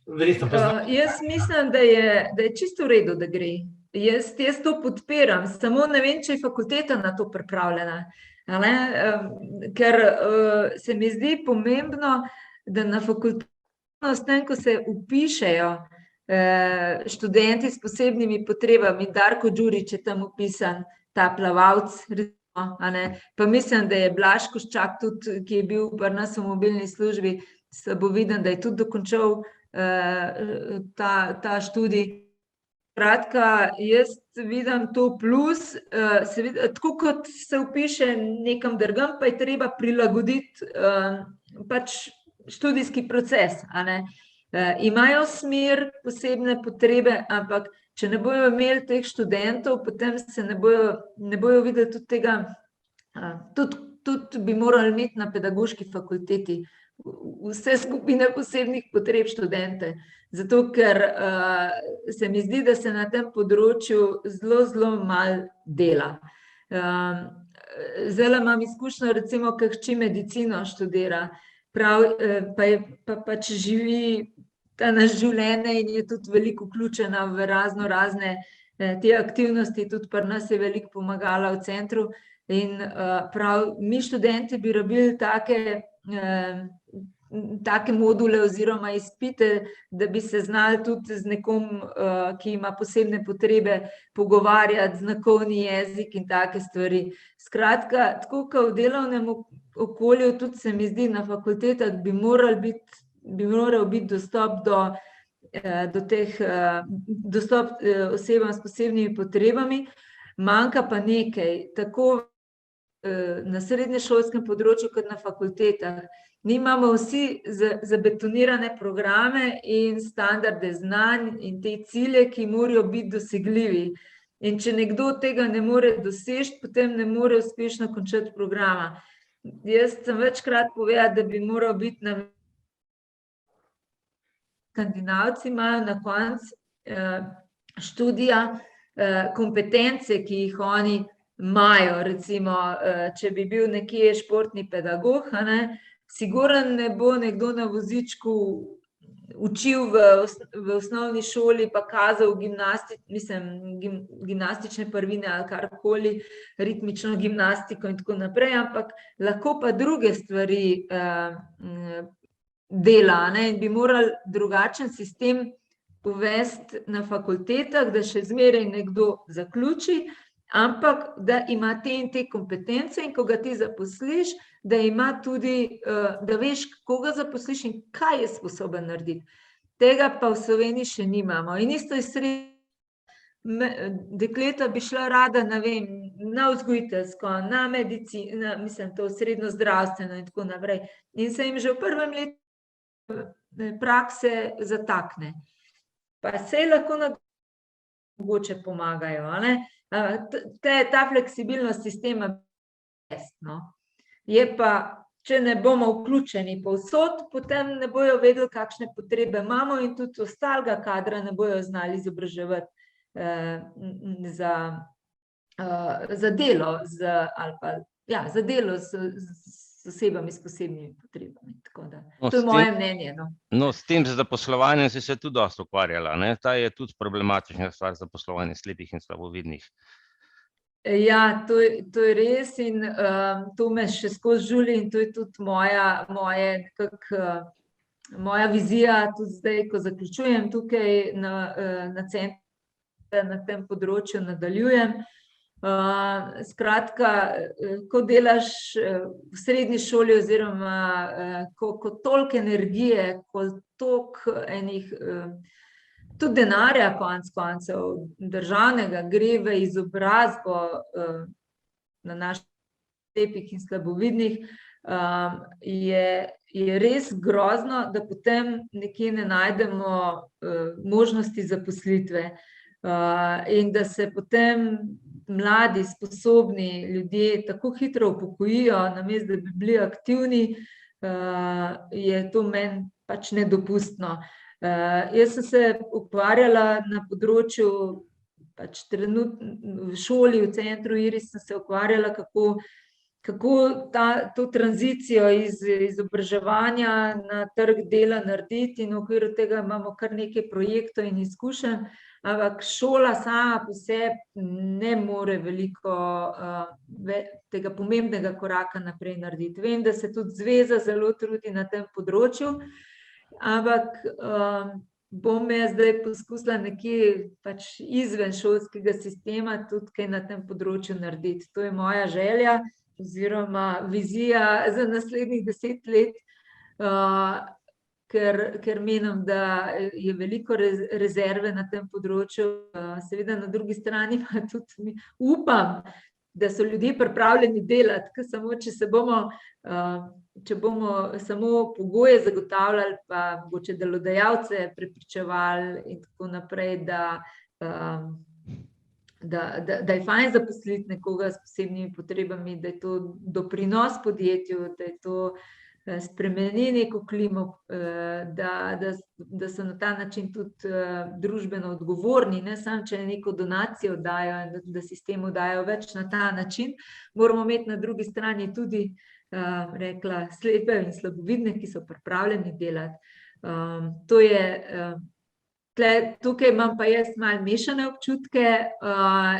Verjetno poznaš. Jaz mislim, da je čisto v redu, da gre. Jaz to podpiram, samo ne vem, če je fakulteta na to pripravljena. Ker se mi zdi pomembno, da na fakulteto, s tem, ko se upišejo študenti s posebnimi potrebami, Darko Đurić je tam upisan, ta plavalc, pa mislim, da je Blaž Koščak tudi, ki je bil pri nas v mobilni službi, slaboviden, da je tudi dokončal ta študij. Skratka, jaz vidim to plus, tako kot se upiše nekam drugam, pa je treba prilagoditi pač študijski proces. Imajo smer posebne potrebe, ampak če ne bojo imeli teh študentov, potem se ne bojo videli tudi tega, tudi bi morali imeti na pedagoški fakulteti vse skupine posebnih potreb študente. Zato, ker se mi zdi, da se na tem področju zelo malo dela. Zdaj imam izkušnjo, recimo, ko hči medicino študira, pa pač živi ta naš življenje in je tudi veliko vključena v razne te aktivnosti, tudi pri nas je veliko pomagala v centru. In mi študenti bi rabili take module oziroma izpite, da bi se znali tudi z nekom, ki ima posebne potrebe, pogovarjati, znakovni jezik in take stvari. Skratka, tako kot v delovnem okolju, tudi se mi zdi na fakultetah bi moral biti dostop do teh dostop osebam s posebnimi potrebami, manjka pa nekaj, tako na srednješolskem področju kot na fakultetah. Mi imamo vsi zabetonirane programe in standarde znanj in te cilje, ki morajo biti dosegljivi. In če nekdo tega ne more doseči, potem ne more uspešno končati programa. Jaz sem večkrat povedala, da bi moral biti Skandinavci imajo na koncu študija kompetence, ki jih oni imajo. Recimo, če bi bil nekje športni pedagog, sigurno ne bo nekdo na vozičku učil v osnovni šoli pa kazal gimnastične prvine ali karkoli, ritmično gimnastiko in tako naprej, ampak lahko pa druge stvari dela, in bi morali drugačen sistem uvesti na fakultetah, da še zmeraj nekdo zaključi, ampak da ima te in te kompetence in ko ga ti zaposliš, da ima tudi, da veš, koga zaposliš in kaj je sposoben narediti. Tega pa v Sloveniji še nimamo. In isto je dekleta bi šla rada, ne vem, na vzgojiteljsko, na medicino, mislim, to srednjo zdravstveno in tako naprej. In se jim že v prvem letu prakse zatakne. Pa se lahko mogoče pomagajo, ta fleksibilnost sistema je pa, če ne bomo vključeni povsod, potem ne bojo vedeli, kakšne potrebe imamo in tudi ostalega kadra ne bojo znali izobraževati za delo za delo z osebami s posebnimi potrebami. To je moje mnenje. No, s tem zaposlovanjem si se tudi dosti ukvarjala, ta je tudi problematična stvar zaposlovanja slepih in slabovidnih. Ja, to je res in to me še skozi žuli in to je tudi moja vizija, tudi zdaj, ko zaključujem tukaj na centru, na tem področju nadaljujem. Skratka, ko delaš v srednji šoli oziroma ko toliko energije, ko toliko enih tudi denarja konec koncev državnega gre v izobrazbo na naših slepih in slabovidnih, je res grozno, da potem nekje ne najdemo možnosti zaposlitve in da se potem mladi, sposobni ljudje tako hitro upokojijo, namesto da bi bili aktivni, je to meni pač nedopustno. Jaz sem se ukvarjala na področju, pač trenutno v šoli, v centru Iris sem se ukvarjala, kako to tranzicijo iz izobraževanja na trg dela narediti, in v okviru tega imamo kar nekaj projektov in izkušenj, ampak šola sama po sebi ne more veliko tega pomembnega koraka naprej narediti. Vem, da se tudi zveza zelo trudi na tem področju, ampak bom jaz zdaj poskusila nekje pač izven šolskega sistema tudi kaj na tem področju narediti. To je moja želja oziroma vizija za naslednjih 10 let, ker menim, da je veliko rezerve na tem področju. Seveda na drugi strani pa tudi upam, da so ljudje pripravljeni delati, ker samo če bomo samo pogoje zagotavljali, pa mogoče delodajalce prepričevali in tako naprej, da je fajn zaposliti nekoga s posebnimi potrebami, da je to doprinos podjetju, da je to spremeni neko klimo, da so na ta način tudi družbeno odgovorni, ne samo, če neko donacijo dajo in da sistemu dajo več na ta način. Moramo imeti na drugi strani tudi, rekla, slepe in slabovidne, ki so pripravljeni delati. To je tukaj imam pa jaz malo mešane občutke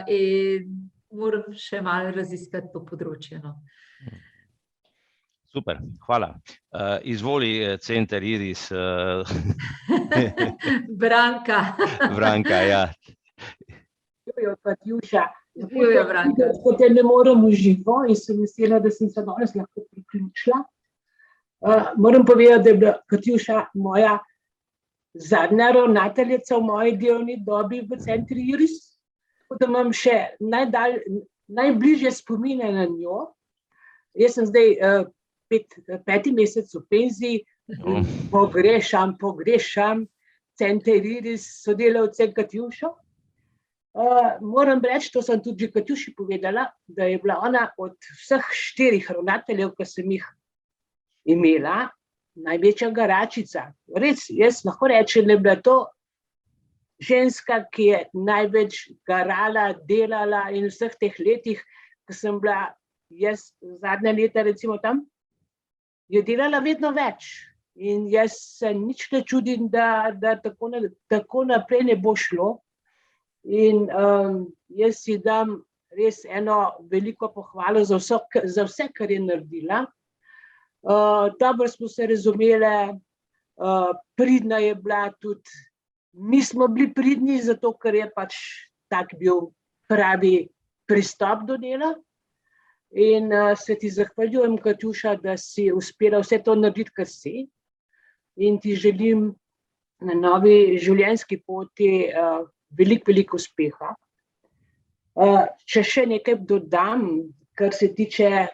in moram še malo raziskati to področje. Super, hvala. Izvoli center Iris. Branka. Branka, ja. Jo, Katjuša. Jo, Branka. Ko te ne morem v živo in sem vesela, da sem se danes lahko priključila. Moram povedati, da je bila Katjuša moja zadnja ravnateljica v moji delovni dobi v centru Iris, da imam še najbližje spomine na njo. Jaz sem zdaj 5. mesec v penziji, pogrešam center Iris, sodelavce Katjušo. Moram reči, to sem tudi Katjuši povedala, da je bila ona od vseh 4 ravnateljev, ki sem jih imela, največja garačica. Res, jaz lahko rečem, da je bila to ženska, ki je največ garala, delala in v vseh teh letih, ko sem bila jaz zadnja leta recimo tam, je delala vedno več. In jaz se nič ne čudim, da tako naprej ne bo šlo. In jaz si dam res eno veliko pohvalo za vse, kar je naredila. Dobro smo se razumele, pridna je bila tudi, mi smo bili pridni, zato ker je pač tak bil pravi pristop do dela. In se ti zahvaljujem, Katjuša, da si uspela vse to narediti, kar si. In ti želim na novi življenjski poti veliko uspeha. Če še nekaj dodam, kar se tiče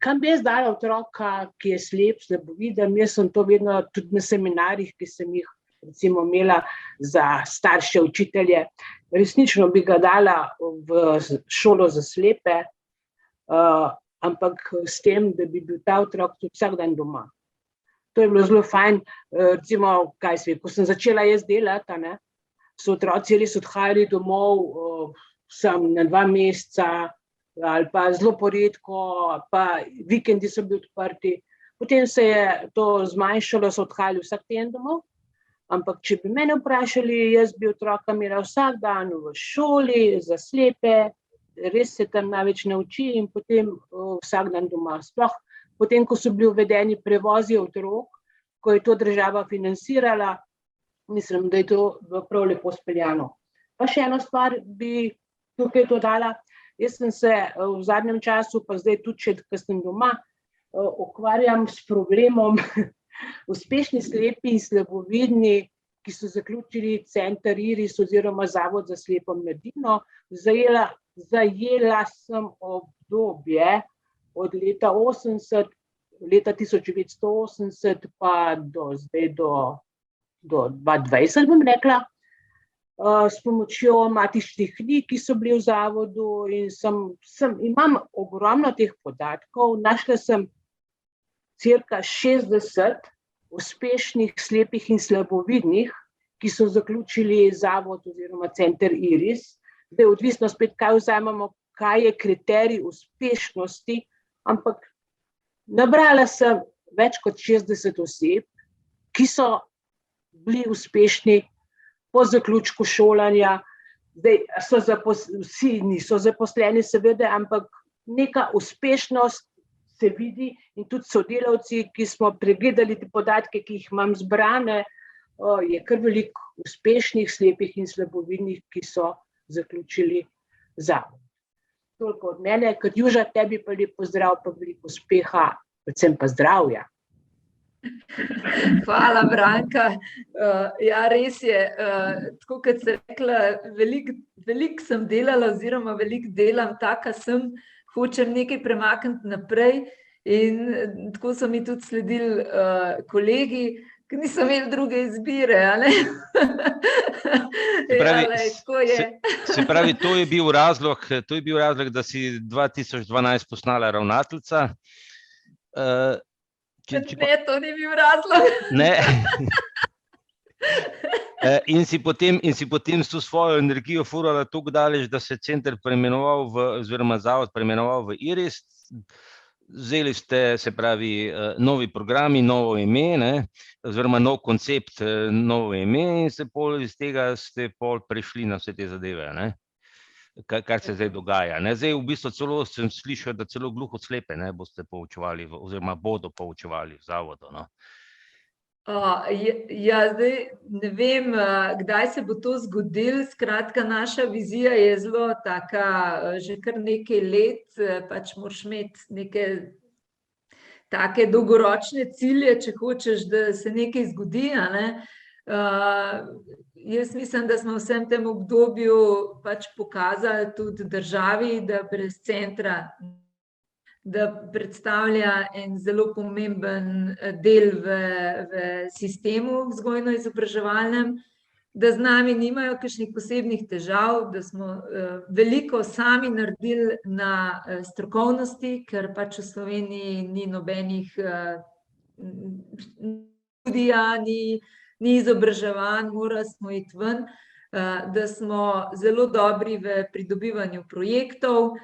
kam bi jaz dala otroka, ki je slep, slaboviden. Jaz sem to vedno tudi na seminarjih, ki sem jih recimo imela za starše, učitelje. Resnično bi ga dala v šolo za slepe, ampak s tem, da bi bil ta otrok tudi vsak dan doma. To je bilo zelo fajn. Recimo, ko sem začela jaz delati, so otroci res odhajali domov sem na 2 meseca, ali pa zelo poredko, pa vikendi so bili odprti. Potem se je to zmanjšalo, so odhajali vsak teden domov, ampak če bi mene vprašali, jaz bi otroka imela vsak dan v šoli za slepe, res se tam največ nauči in potem vsak dan doma. Sploh potem, ko so bili uvedeni prevozi otrok, ko je to država financirala, mislim, da je to prav lepo speljano. Pa še eno stvar bi tukaj dodala. Jaz sem se v zadnjem času, pa zdaj tudi, ko sem doma, ukvarjam s problemom uspešni slepi in slabovidni ki so zaključili center IRIS oziroma Zavod za slepo mladino. Zajela sem obdobje od leta 1980 pa do zdaj do 2020, bom rekla, s pomočjo matičnih knjig, ki so bili v zavodu, in imam ogromno teh podatkov. Našla sem cirka 60 uspešnih slepih in slabovidnih, ki so zaključili zavod oziroma center IRIS. Zdaj, odvisno spet, kaj vzamemo, kaj je kriterij uspešnosti, ampak nabrala sem več kot 60 oseb, ki so bili uspešni po zaključku šolanja. Zdaj, vsi niso zaposleni, seveda, ampak neka uspešnost se vidi, in tudi sodelavci, ki smo pregledali te podatke, ki jih imam zbrane, je kar veliko uspešnih slepih in slabovidnih, ki so zaključili zavod. Toliko od mene. Katjuša, tebi pa lep pozdrav, pa veliko uspeha, predvsem pa zdravja. Hvala, Branka. Ja, res je, tako kot si rekla, veliko sem delala oziroma veliko delam, taka sem, hočem nekaj premakniti naprej, in tako so mi tudi sledili kolegi, ki niso imeli druge izbire, ali? Se pravi, to je bil razlog, da si 2012 postala ravnateljica. Ne, to ni bil razlog. Ne. In si potem s to svojo energijo furala tako daleč, da se center preimenoval oziroma zavod preimenoval v IRIS. Vzeli ste, se pravi, novi programi, novo ime, ne, oziroma nov koncept, novo ime, in iz tega ste prešli na vse te zadeve, ne, kar se zdaj dogaja. Ne. Zdaj v bistvu celo sem slišal, da celo gluhoslepe boste poučevali oziroma bodo poučevali v zavodu. No. Ja, zdaj ne vem, kdaj se bo to zgodilo. Skratka, naša vizija je zelo taka, že kar nekaj let, pač moraš imeti neke take dolgoročne cilje, če hočeš, da se nekaj zgodi, a ne. Jaz mislim, da smo v vsem tem obdobju pač pokazali tudi državi, da brez centra, da predstavlja en zelo pomemben del v sistemu vzgojno-izobraževalnem, da z nami nimajo kakšnih posebnih težav, da smo veliko sami naredili na strokovnosti, ker pač v Sloveniji ni nobenih študija, ni izobraževanj, morali smo iti ven, da smo zelo dobri v pridobivanju projektov.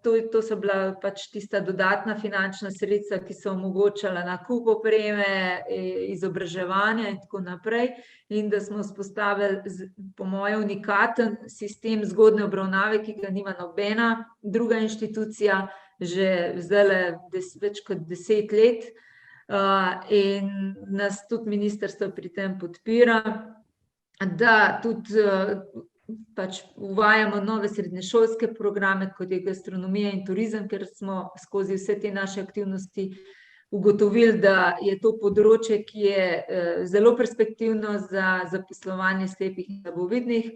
To so bila pač tista dodatna finančna sredstva, ki so omogočala nakup opreme, izobraževanja in tako naprej, in da smo vzpostavili, po moje, unikaten sistem zgodnje obravnave, ki ga nima nobena druga inštitucija že zdajle več kot 10 let, in nas tudi ministrstvo pri tem podpira, da tudi pač uvajamo nove srednješolske programe, kot je gastronomija in turizem, ker smo skozi vse te naše aktivnosti ugotovili, da je to področje, ki je zelo perspektivno za zaposlovanje slepih in slabovidnih,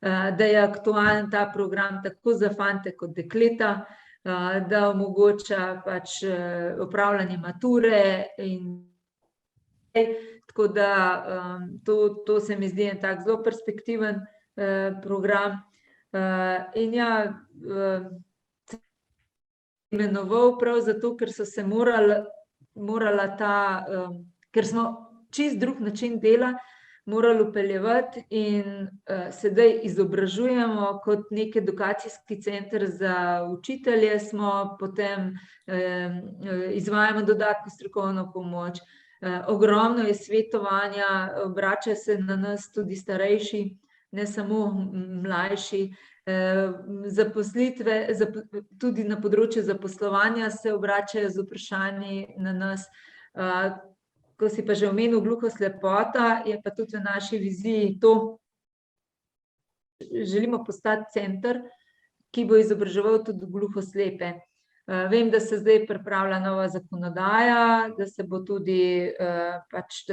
da je aktualen ta program tako za fante kot dekleta, da omogoča pač opravljanje mature in tako da to se mi zdi en tak zelo perspektiven program. In ja, imenoval prav zato, ker so se morala ker smo čist drug način dela morali vpeljevati, in sedaj izobražujemo kot nek edukacijski center za učitelje, smo potem izvajamo dodatno strokovno pomoč. Ogromno je svetovanja, obračajo se na nas tudi starejši, ne samo mlajši. Zaposlitve, tudi na področju zaposlovanja se obračajo z vprašanji na nas. Ko si pa že omenil gluhoslepota, je pa tudi v naši viziji to, želimo postati center, ki bo izobraževal tudi gluhoslepe. Vem, da se zdaj pripravlja nova zakonodaja, da se bo tudi pač,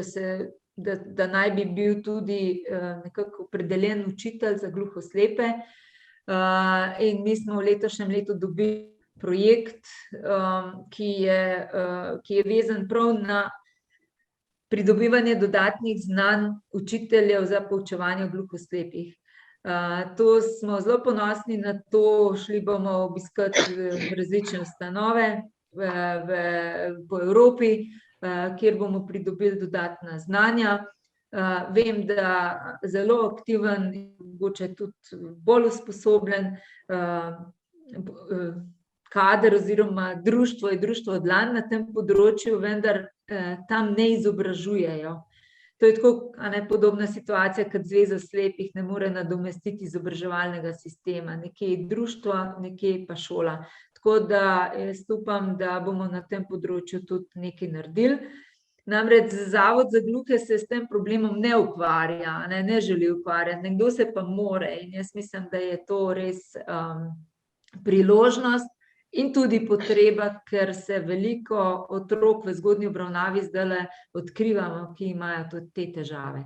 da naj bi bil tudi nekako opredeljen učitelj za gluhoslepe. In mi smo v letošnjem letu dobili projekt, ki je vezan prav na pridobivanje dodatnih znanj učiteljev za poučevanje gluhoslepih. To smo zelo ponosni na to, šli bomo obiskati različne ustanove po Evropi, kjer bomo pridobili dodatna znanja. Vem, da zelo aktiven in mogoče tudi bolj usposobljen kader oziroma društvo je društvo Dlan na tem področju, vendar tam ne izobražujejo. To je tako podobna situacija, kot Zveza slepih ne more nadomestiti izobraževalnega sistema. Nekje je društvo, nekje pa šola. Tako da jaz upam, da bomo na tem področju tudi nekaj naredili. Namreč Zavod za gluhe se s tem problemom ne ukvarja, ne želi ukvarjati, nekdo se pa more in jaz mislim, da je to res priložnost in tudi potreba, ker se veliko otrok v zgodnji obravnavi zdajle odkrivamo, ki imajo tudi te težave.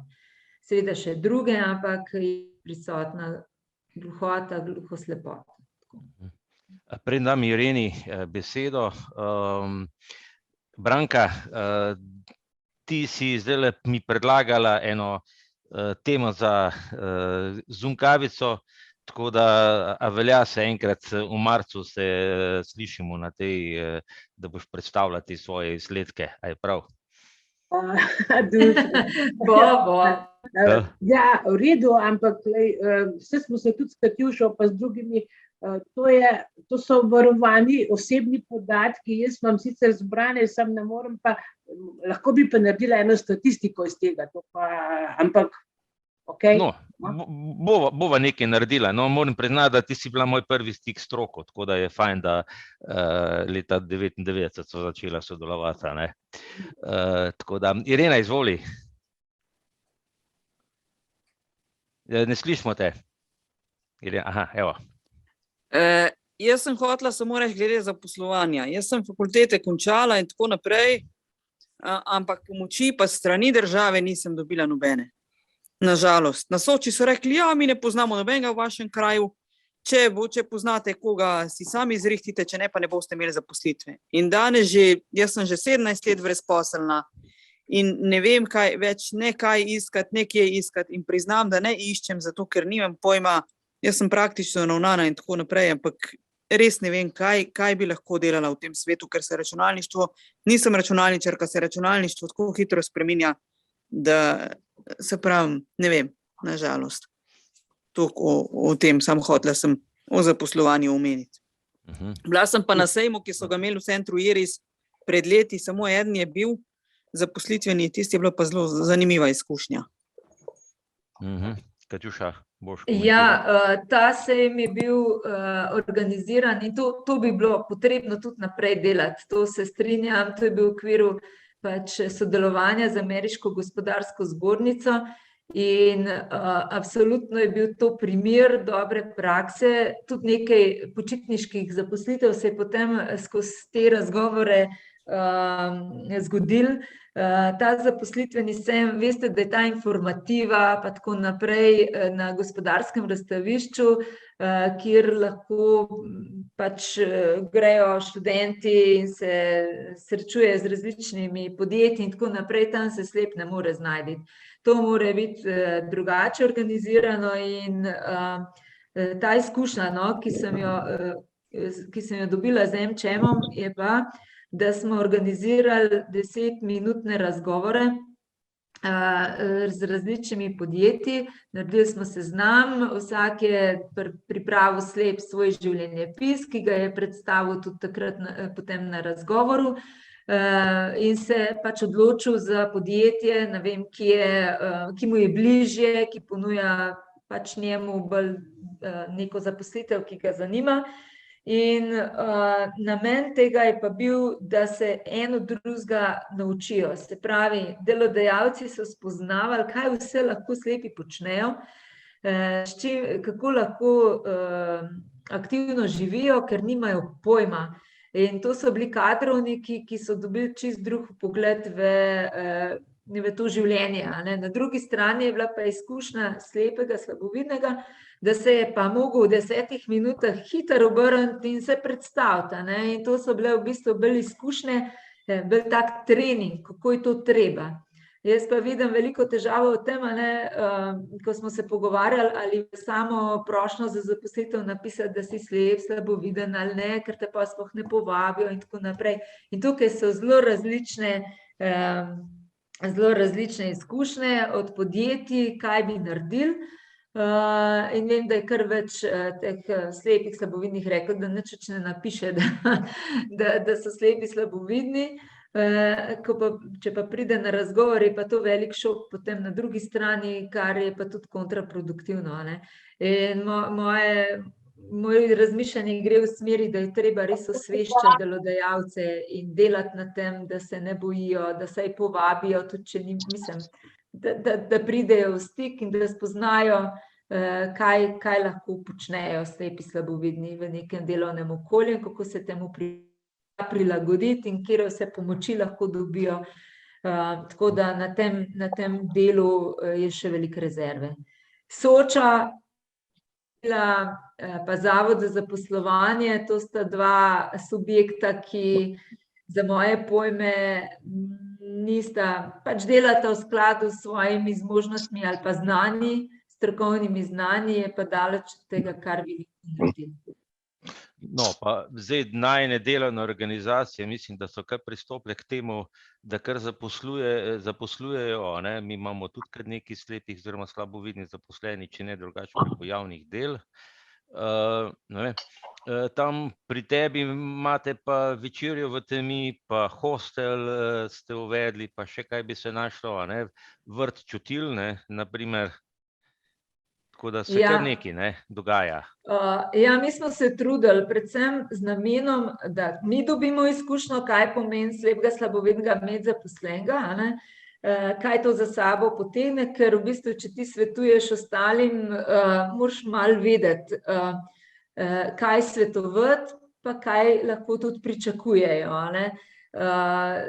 Seveda še druge, ampak je prisotna gluhota, gluhoslepota. Prej dam Ireni besedo. Branka, ti si zdajle mi predlagala eno temo za Zoom kavico, tako da velja se enkrat v marcu se slišimo na tej, da boš predstavljala te svoje izsledke. A je prav? Ja, v redu, ampak vse smo se tudi s Katjušo pa z drugimi, to so varovani osebni podatki, jaz imam sicer zbrane, sam ne morem pa, lahko bi pa naredila eno statistiko iz tega, ampak okay. No, bova nekaj naredila. No, moram priznati, da ti si bila moj prvi stik s stroko, tako da je fajn, da leta 1999 so začela sodelovati. Tako da, Irena, izvoli. Ne slišimo te. Aha, evo. Jaz sem hotela samo reči glede zaposlovanja. Jaz sem fakultete končala in tako naprej, ampak pomoči pa strani države nisem dobila nobene. Nažalost. Na Soči so rekli, ja, mi ne poznamo nobenega v vašem kraju, če poznate koga, si sami izrihtite, če ne, pa ne boste imeli zaposlitve. In danes jaz sem že 17 let brezposelna in ne vem več, ne kaj iskati, ne kje iskati in priznam, da ne iščem, zato ker nimam pojma, jaz sem praktično naravnana in tako naprej, ampak res ne vem, kaj bi lahko delala v tem svetu, ker se računalništvo, nisem računalničarka, se računalništvo tako hitro spreminja, da se pravim, ne vem, nažalost. Toliko o tem, sam hotela sem o zaposlovanju omeniti. Bila sem pa na sejmu, ki so ga imeli v centru Iris pred leti, samo eden je bil zaposlitveni, tisti je bila pa zelo zanimiva izkušnja. Katjuša, boš Ja, ta sejem je bil organiziran in to bi bilo potrebno tudi naprej delati. To se strinjam, to je bil v okviru sodelovanja z Ameriško gospodarsko zbornico in absolutno je bil to primer dobre prakse. Tudi nekaj počitniških zaposlitev se je potem skozi te razgovore zgodil. Ta zaposlitveni sejem, veste, da je ta informativa pa tako naprej na gospodarskem razstavišču, kjer lahko grejo študenti in se srečujejo z različnimi podjetji in tako naprej, tam se slep ne more znajti. To mora biti drugače organizirano in ta izkušnja, ki sem jo dobila z MČM-om, je pa, da smo organizirali 10-minutne razgovore z različnimi podjetji, naredili smo seznam, vsak je pripravil slep svoj življenjepis, ki ga je predstavil tudi takrat potem na razgovoru in se odločil za podjetje, ne vem, ki mu je bližje, ki ponuja njemu bolj neko zaposlitev, ki ga zanima. In namen tega je pa bil, da se eno drugega naučijo. Se pravi, delodajalci so spoznavali, kaj vse lahko slepi počnejo, kako lahko aktivno živijo, ker nimajo pojma. In to so bili kadrovniki, ki so dobili čist drug pogled v to življenje. Na drugi strani je bila pa izkušnja slepega, slabovidnega, da se je pa mogel v 10 minutah hitro obrniti in se predstaviti. In to so bile v bistvu bolj izkušnje, bolj tak trening, kako je to treba. Jaz pa vidim veliko težavo v tem, ko smo se pogovarjali, ali samo prošnjo za zaposlitev napisati, da si slep, slaboviden ali ne, ker te pa sploh ne povabijo in tako naprej. In tukaj so zelo različne izkušnje od podjetij, kaj bi naredili. In vem, da je kar več teh slepih, slabovidnih rekel, da nič ne napiše, da so slepi, slabovidni. Če pa pride na razgovor, je pa to velik šok potem na drugi strani, kar je pa tudi kontraproduktivno. In moje razmišljanje gre v smeri, da je treba res osveščati delodajalce in delati na tem, da se ne bojijo, da se povabijo, tudi če mislim, da pridejo v stik in da spoznajo, kaj lahko počnejo slepi, slabovidni v nekem delovnem okolju, kako se temu prilagoditi in kje vse pomoči lahko dobijo. Tako da na tem delu je še veliko rezerve. Soča pa Zavod za zaposlovanje, to sta dva subjekta, ki za moje pojme nista, pač delata v skladu s svojimi zmožnostmi ali pa znanji, strokovnimi znanji, je pa daleč od tega, kar bi naredili. No, pa zdaj najine delovne organizacije, mislim, da so kar pristopile k temu, da kar zaposlujejo, mi imamo tudi kar nekaj slepih oziroma slabovidnih zaposlenih, če ne drugače preko javnih del. Tam pri tebi imate pa večerjo v temi, pa hostel ste uvedli, pa še kaj bi se našlo, vrt čutil, naprimer. Tako da se kar nekaj dogaja. Ja, mi smo se trudili predvsem z namenom, da mi dobimo izkušnjo, kaj pomeni slepega, slabovidnega imeti zaposlenega, kaj to za sabo potegne, ker v bistvu, če ti svetuješ ostalim, moraš malo vedeti, kaj svetovati, pa kaj lahko tudi pričakujejo.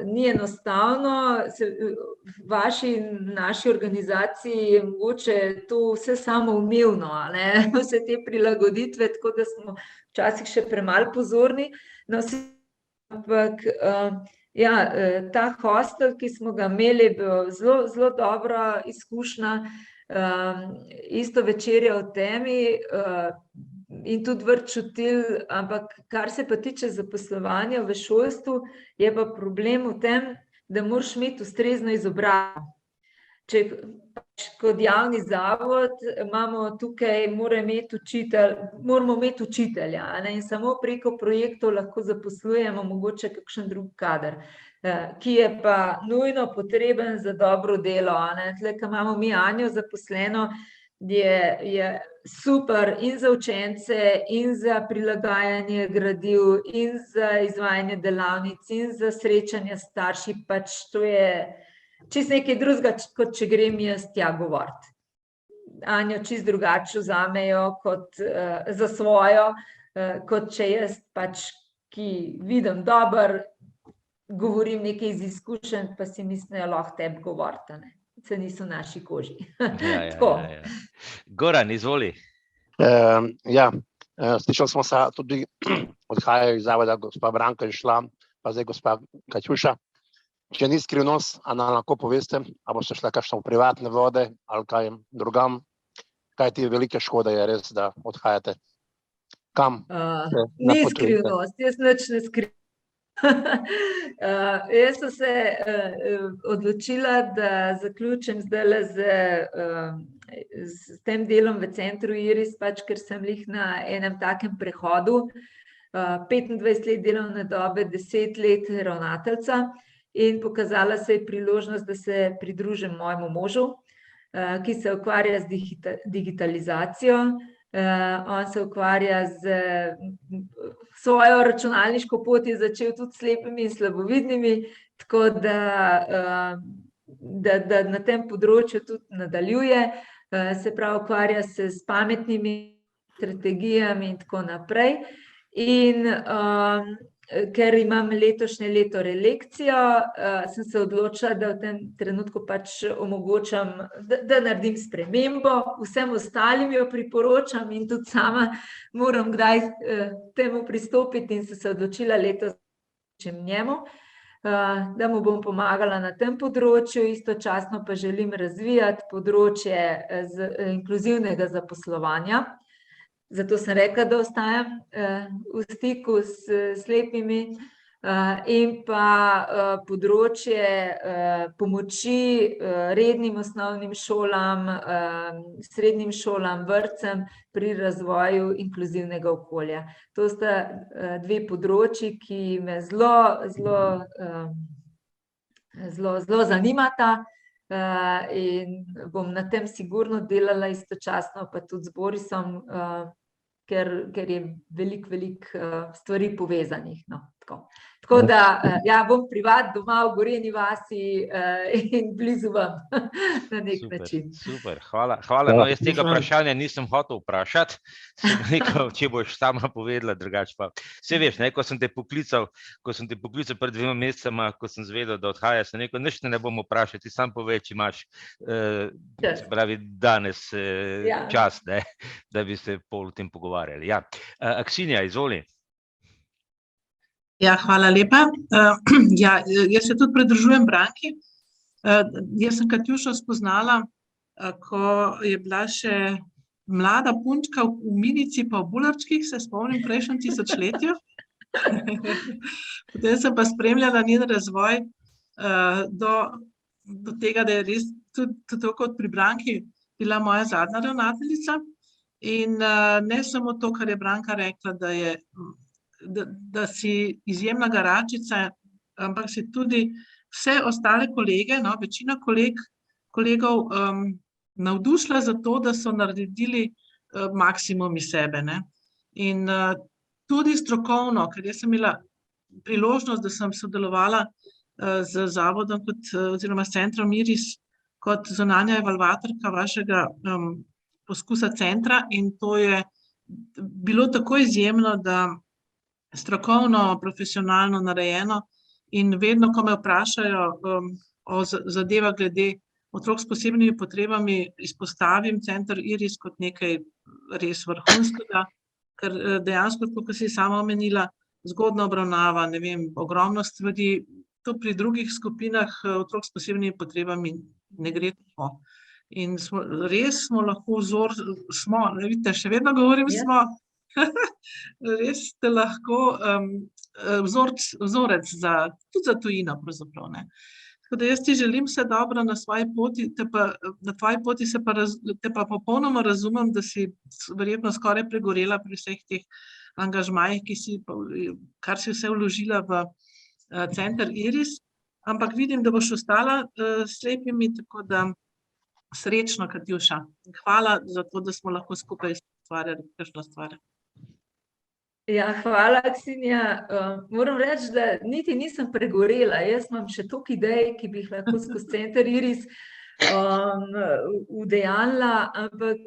Ni enostavno, naši organizaciji je mogoče to vse samoumevno, vse te prilagoditve, tako da smo včasih še premalo pozorni. Ampak ta hostel, ki smo ga imeli, je bil zelo dobra izkušnja, isto večerja v temi in tudi vrt čutil, ampak kar se pa tiče zaposlovanja v šolstvu, je pa problem v tem, da moraš imeti ustrezno izobrazbo. Če kot javni zavod imamo tukaj, moramo imeti učitelja, in samo preko projektov lahko zaposlujemo mogoče kakšen drug kader, ki je pa nujno potreben za dobro delo. Tle, ko imamo mi Anjo zaposleno, je super in za učence, in za prilagajanje gradiv, in za izvajanje delavnic, in za srečanje s starši, pač to je čisto nekaj drugega, kot če grem jaz tja govoriti. Anjo čisto drugače vzamejo kot za svojo, kot če jaz pač, ki vidim dobro, govorim nekaj iz izkušenj, pa si mislijo, lahko tebi govoriti, se niso v naši koži. Goran, izvoli. Slišali smo se, tudi odhajajo iz zavoda, gospa Branka je šla, pa zdaj gospa Katjuša. Če ni skrivnost, a nam lahko poveste, a boste šla kakšno v privatne vode ali kaj drugam, kaj ti velike škode je res, da odhajate? Kam? Ni skrivnost, jaz nič ne skrivam. Jaz sem se odločila, da zaključim zdajle s tem delom v centru Iris, pač ker sem glih na enem takem prehodu, 25 let delovne dobe, 10 let ravnateljca, in pokazala se je priložnost, da se pridružim mojemu možu, ki se ukvarja z digitalizacijo. On se ukvarja z svojo računalniško pot, je začel tudi s slepimi in slabovidnimi, tako da na tem področju tudi nadaljuje, se pravi, ukvarja se s pametnimi strategijami in tako naprej. In ker imam letošnje leto relekcijo, sem se odločila, da v tem trenutku pač omogočam, da naredim spremembo, vsem ostalim jo priporočam in tudi sama moram kdaj temu pristopiti in sem se odločila letos njemu, da mu bom pomagala na tem področju, istočasno pa želim razvijati področje inkluzivnega zaposlovanja. Zato sem rekla, da ostajam v stiku s slepimi in pa področje pomoči rednim osnovnim šolam, srednjim šolam, vrtcem pri razvoju inkluzivnega okolja. To sta dve področji, ki me zelo zanimata in bom na tem sigurno delala istočasno, pa tudi z Borisom, ker je veliko stvari povezanih. Tako da, bom privat doma v Gorenji vasi in blizu vam na nek način. Super, hvala. No, jaz tega vprašanja nisem hotel vprašati, če boš sama povedala, drugače pa. Saj veš, ko sem te poklical pred 2 mesecema, ko sem zvedel, da odhajaš, sem rekel, nič ne bom vprašati, ti sam povej, če imaš danes čas, da bi se pol o tem pogovarjali. Aksinja, izvoli. Hvala lepa. Jaz se tudi pridružujem Branki. Jaz sem Katjušo spoznala, ko je bila še mlada punčka v minici pa v bularčkih, se spomnim prejšnjem tisočletju. Potem sem pa spremljala njen razvoj do tega, da je res tudi kot pri Branki bila moja zadnja ravnateljica. In ne samo to, kar je Branka rekla, da si izjemna garačica, ampak si tudi vse ostale kolege, večina kolegov navdušila za to, da so naredili maksimum iz sebe. In tudi strokovno, ker jaz sem imela priložnost, da sem sodelovala z zavodom oziroma s centrom IRIS kot zunanja evalvatorka vašega poskusa centra in to je bilo tako izjemno, da strokovno, profesionalno narejeno in vedno, ko me vprašajo o zadevah glede otrok s posebnimi potrebami, izpostavim center IRIS kot nekaj res vrhunskega, ker dejansko, kot si sama omenila, zgodna obravnava, ogromno stvari, to pri drugih skupinah otrok s posebnimi potrebami ne gre tako. In res smo lahko vidite, še vedno govorim smo, res ste lahko vzorec tudi za tujino pravzaprav. Tako da jaz ti želim vse dobro na svoji poti, na tvoji poti te pa popolnoma razumem, da si verjetno skoraj pregorela pri vseh teh angažmajih, kar si vse vložila v center IRIS, ampak vidim, da boš ostala s slepimi, tako da srečno, Katjuša. Hvala za to, da smo lahko skupaj ustvarjali kakšno stvar. Hvala, Aksinja. Moram reči, da niti nisem pregorela. Jaz imam še toliko idej, ki bi jih lahko skozi center IRIS udejanjila, ampak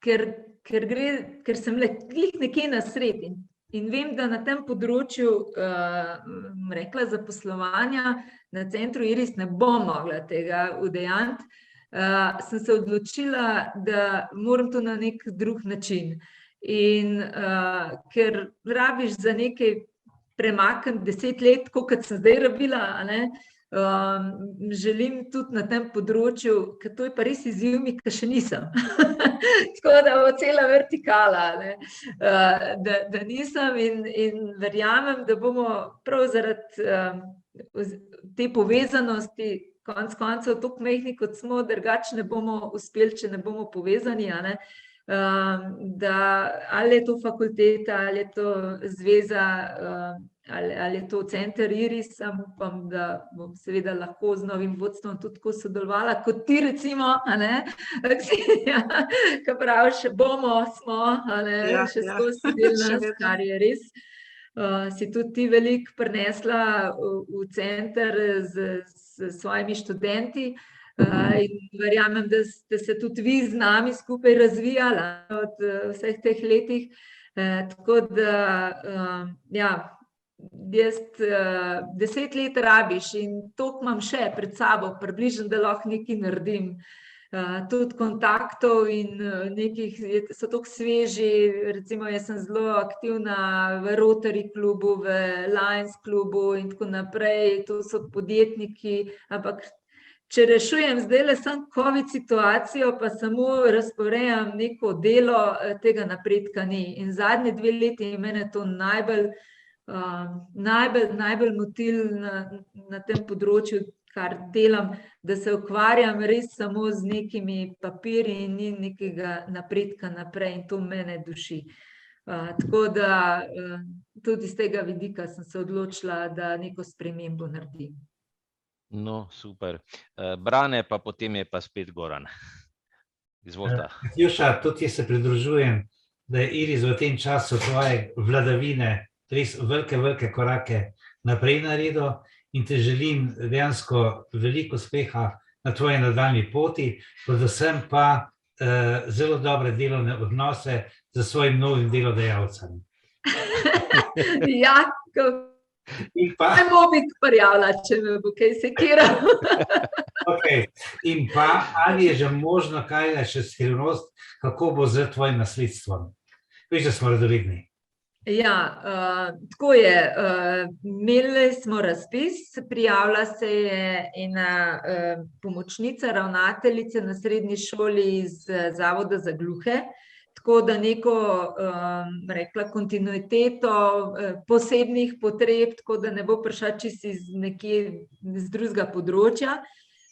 ker sem nekje na sredi in vem, da na tem področju zaposlovanja na centru IRIS ne bom mogla tega udejaniti, sem se odločila, da moram to na nek drug način. In ker rabiš za nekaj premakniti 10 let, kot sem zdaj rabila, želim tudi na tem področju, ker to je pa res izziv, ki še nisem. Tako da bo cela vertikala, da nisem in verjamem, da bomo prav zaradi te povezanosti konec koncev toliko majhni, kot smo, drugače ne bomo uspeli, če ne bomo povezani, da ali je to fakulteta, ali je to zveza, ali je to center IRIS, upam, da bom seveda lahko z novim vodstvom tudi tako sodelovala, kot ti recimo, ki praviš, smo, še skozi del nas, kar je res. Si tudi ti veliko prinesla v center s svojimi študenti in verjamem, da ste se tudi vi z nami skupaj razvijala od vseh teh letih Tako da, ja, jaz 10 let rabiš in toliko imam še pred sabo, približno, da lahko nekaj naredim. Tudi kontaktov in nekih so tako sveži, recimo jaz sem zelo aktivna v Rotary klubu, v Lions klubu in tako naprej, to so podjetniki, ampak če rešujem zdajle samo COVID situacijo, pa samo razporejam neko delo, tega napredka ni. In zadnje 2 leti je mene to najbolj motilo na tem področju, kar delam, da se ukvarjam res samo z nekimi papirji in ni nekega napredka naprej in to mene duši. Tako da tudi iz tega vidika sem se odločila, da neko spremembo naredim. No, super. Brane, pa potem je pa spet Goran. Izvolite. Katjuša, tudi se pridružujem, da je Iris v tem času tvoje vladavine res velike korake naprej naredil in te želim dejansko veliko uspeha na tvoji nadaljnji poti, predvsem pa zelo dobre delovne odnose z svojim novim delodajalcem. Ja, ne bom biti prijavila, če me bo kaj sekiral. In pa, ali je že možno kaj še skrivnost, kako bo z tvojim nasledstvom? Veš, da smo radovedni. Ja, tako je. Imeli smo razpis, prijavila se je ena pomočnica ravnateljice na srednji šoli iz Zavoda za gluhe, tako da neko, rekla, kontinuiteto posebnih potreb, tako da ne bo prišla čisto iz nekje z drugega področja.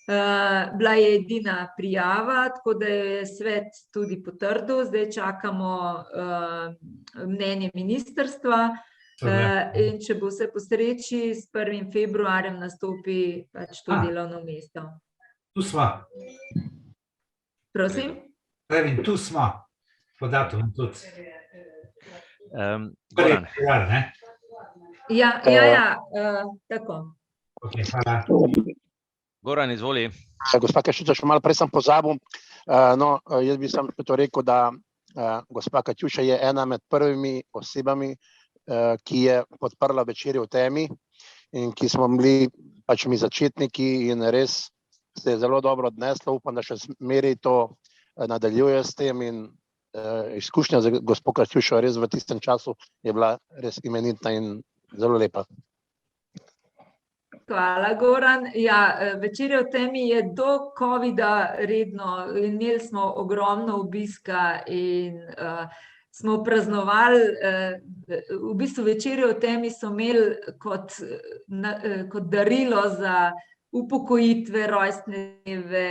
Bila je edina prijava, tako da je svet tudi potrdil, zdaj čakamo mnenje ministrstva in če bo vse po sreči, s 1. februarjem nastopi pač to delovno mesto. Tu sva. Prosim? Pravim, tu sva. Po datumu tudi. Goran. Ja, tako. Ok, hvala. Goran, izvoli. Gospa Katjuša, še malo prej sem pozabil. Jaz bi sam to rekel, da gospa Katjuša je ena med prvimi osebami, ki je podprla Večerjo v temi in ki smo bili pač mi začetniki in res se je zelo dobro odnesla. Upam, da še zmeraj to nadaljuje s tem in izkušnja za gospo Katjušo res v tistem času je bila res imenitna in zelo lepa. Hvala, Goran. Ja, Večerja v temi je do covida redno, imeli smo ogromno obiska in smo praznovali, v bistvu Večerjo v temi so imeli kot darilo za upokojitve, rojstne dneve,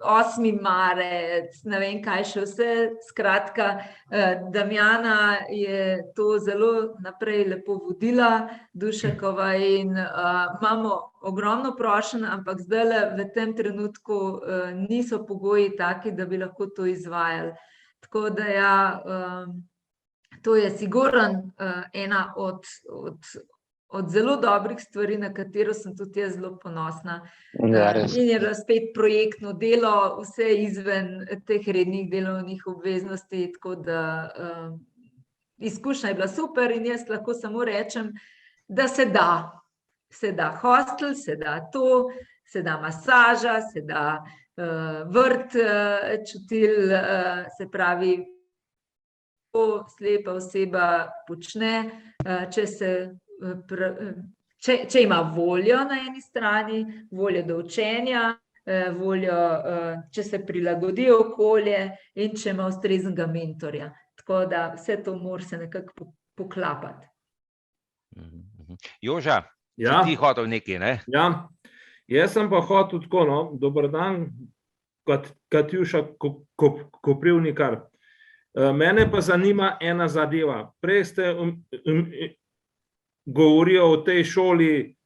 8. marec, ne vem kaj še vse. Skratka, Damjana je to zelo naprej lepo vodila, Dušekova, in imamo ogromno prošenj, ampak zdajle v tem trenutku niso pogoji taki, da bi lahko to izvajali. Tako da ja, to je sigurno ena od zelo dobrih stvari, na katero sem tudi jaz zelo ponosna. In je spet projektno delo, vse izven teh rednih delovnih obveznosti, tako da izkušnja je bila super in jaz lahko samo rečem, da se da. Se da hostel, se da to, se da masaža, se da vrt čutil, se pravi, to slepa oseba počne, če ima voljo na eni strani, voljo do učenja, voljo, če se prilagodi okolje in če ima ustreznega mentorja. Tako da vse to mora se nekako poklapati. Joža, si ti hotel nekaj, ne? Ja, jaz sem pa hotel tako, dober dan, Katjuša Koprivnikar. Mene pa zanima ena zadeva. Prej ste govorijo o tej šoli,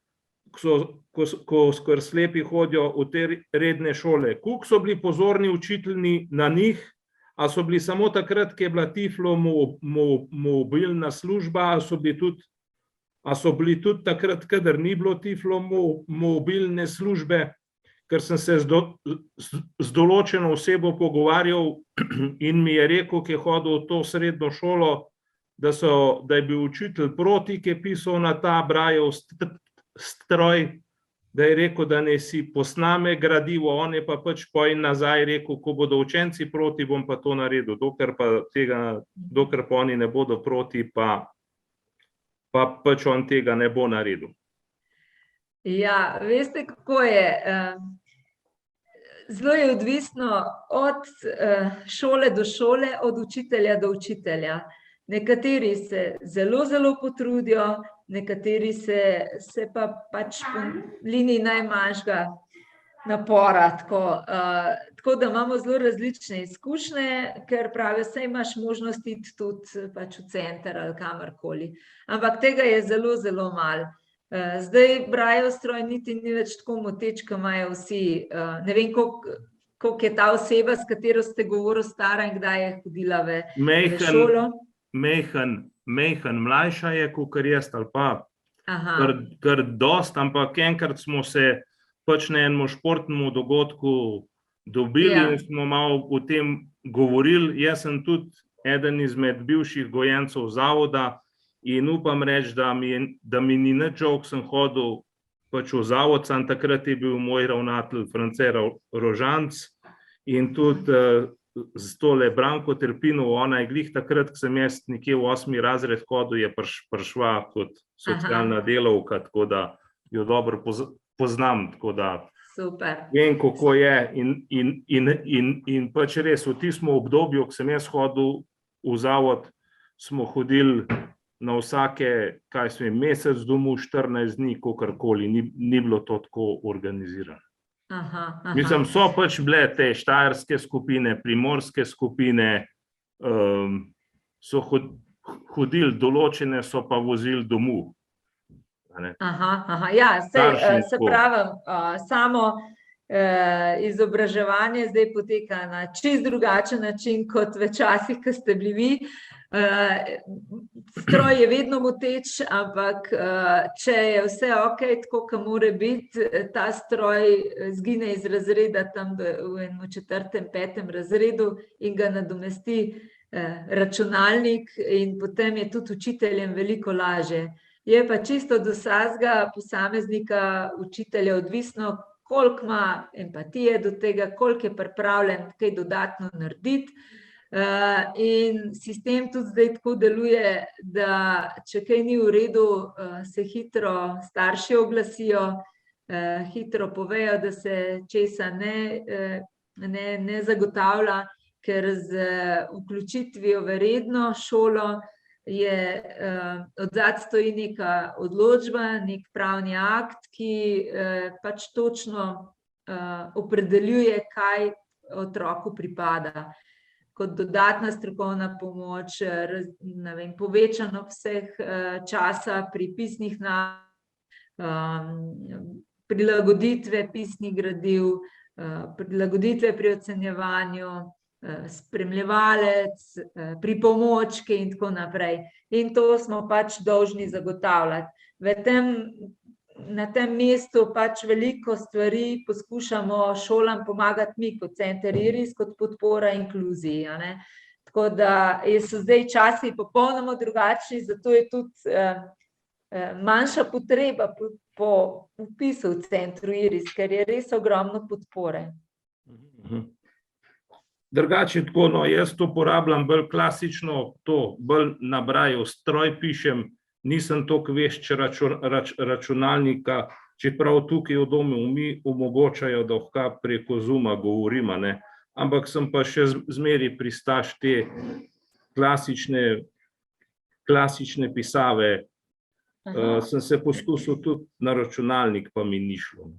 ko slepi hodijo v te redne šole. Koliko so bili pozorni učitelji na njih, a so bili samo takrat, ko je bila Tiflo mobilna služba, a so bili tudi takrat, kadar ni bilo Tiflo mobilne službe, ker sem se z določeno osebo pogovarjal in mi je rekel, ki je hodil v to srednjo šolo, da je bil učitelj proti, ki je pisal na ta Brajev stroj, da je rekel, da ne si posname gradivo, on je pa pač poj nazaj rekel, ko bodo učenci proti, bom pa to naredil, dokler pa oni ne bodo proti, pa pač on tega ne bo naredil. Ja, veste, kako je. Zelo je odvisno od šole do šole, od učitelja do učitelja. Nekateri se zelo, zelo potrudijo, nekateri se pa pač po liniji najmanjšega napora. Tako da imamo zelo različne izkušnje, ker pravijo, saj imaš možnost iti tudi pač v center ali kamorkoli. Ampak tega je zelo, zelo malo. Zdaj Brajev stroj niti ni več tako moteč, ko imajo vsi. Ne vem, koliko je ta oseba, s katero ste govorili, stara in kdaj je hodila v šolo. Mejhan, mlajša je, kakor jaz, ali pa kar dost, ampak enkrat smo se pač na enem športnem dogodku dobili in smo malo o tem govorili. Jaz sem tudi eden izmed bivših gojencev zavoda in upam reči, da mi ni nič žal, sem hodil pač v zavod, sam takrat je bil moj ravnatelj France Rožanc in tudi z tole Branko Terpinov, ona je glih takrat, ko sem jaz nekje v 8. razred hodil, je prišla kot socialna delavka, tako da jo dobro poznam, tako da vem, kako je in pač res v tistem obdobju, ko sem jaz hodil v zavod, smo hodili na vsake, mesec domov, 14 dni, kakorkoli, ni bilo to tako organizirano. Mislim, so pač bile te štajerske skupine, primorske skupine, so hodili, določene so pa vozili domov. Ja, se pravim, samo izobraževanje zdaj poteka na čisto drugačen način, kot v časih, ko ste bili vi. Stroj je vedno moteč, ampak če je vse okej, tako kot mora biti, ta stroj zgine iz razreda tam v enem 4., 5. razredu in ga nadomesti računalnik in potem je tudi učiteljem veliko lažje. Je pa čisto od vsakega posameznika, učitelja odvisno, koliko ima empatije do tega, koliko je pripravljen kaj dodatno narediti. In sistem tudi zdaj tako deluje, da če kaj ni v redu, se hitro starši oglasijo, hitro povejo, da se česa ne zagotavlja, ker z vključitvijo v redno šolo je odzad stoji neka odločba, nek pravni akt, ki pač točno opredeljuje, kaj otroku pripada. Kot dodatna strokovna pomoč, povečan obseg časa pri pisnih prilagoditve pisnih gradiv, prilagoditve pri ocenjevanju, spremljevalec, pripomočki in tako naprej. In to smo pač dolžni zagotavljati. Na tem mestu pač veliko stvari poskušamo šolam pomagati mi kot Center Iris, kot podpora inkluziji. Tako da so zdaj časi popolnoma drugačni, zato je tudi manjša potreba po vpisu v Centru Iris, ker je res ogromno podpore. Drugače tako, jaz to uporabljam bolj klasično, bolj na Brajev stroj pišem, nisem toliko vešč računalnika, čeprav tukaj v domu mi omogočajo, da preko Zooma govorim, ampak sem pa še zmeraj pristaš te klasične pisave. Sem se poskusil tudi na računalnik, pa mi ni šlo.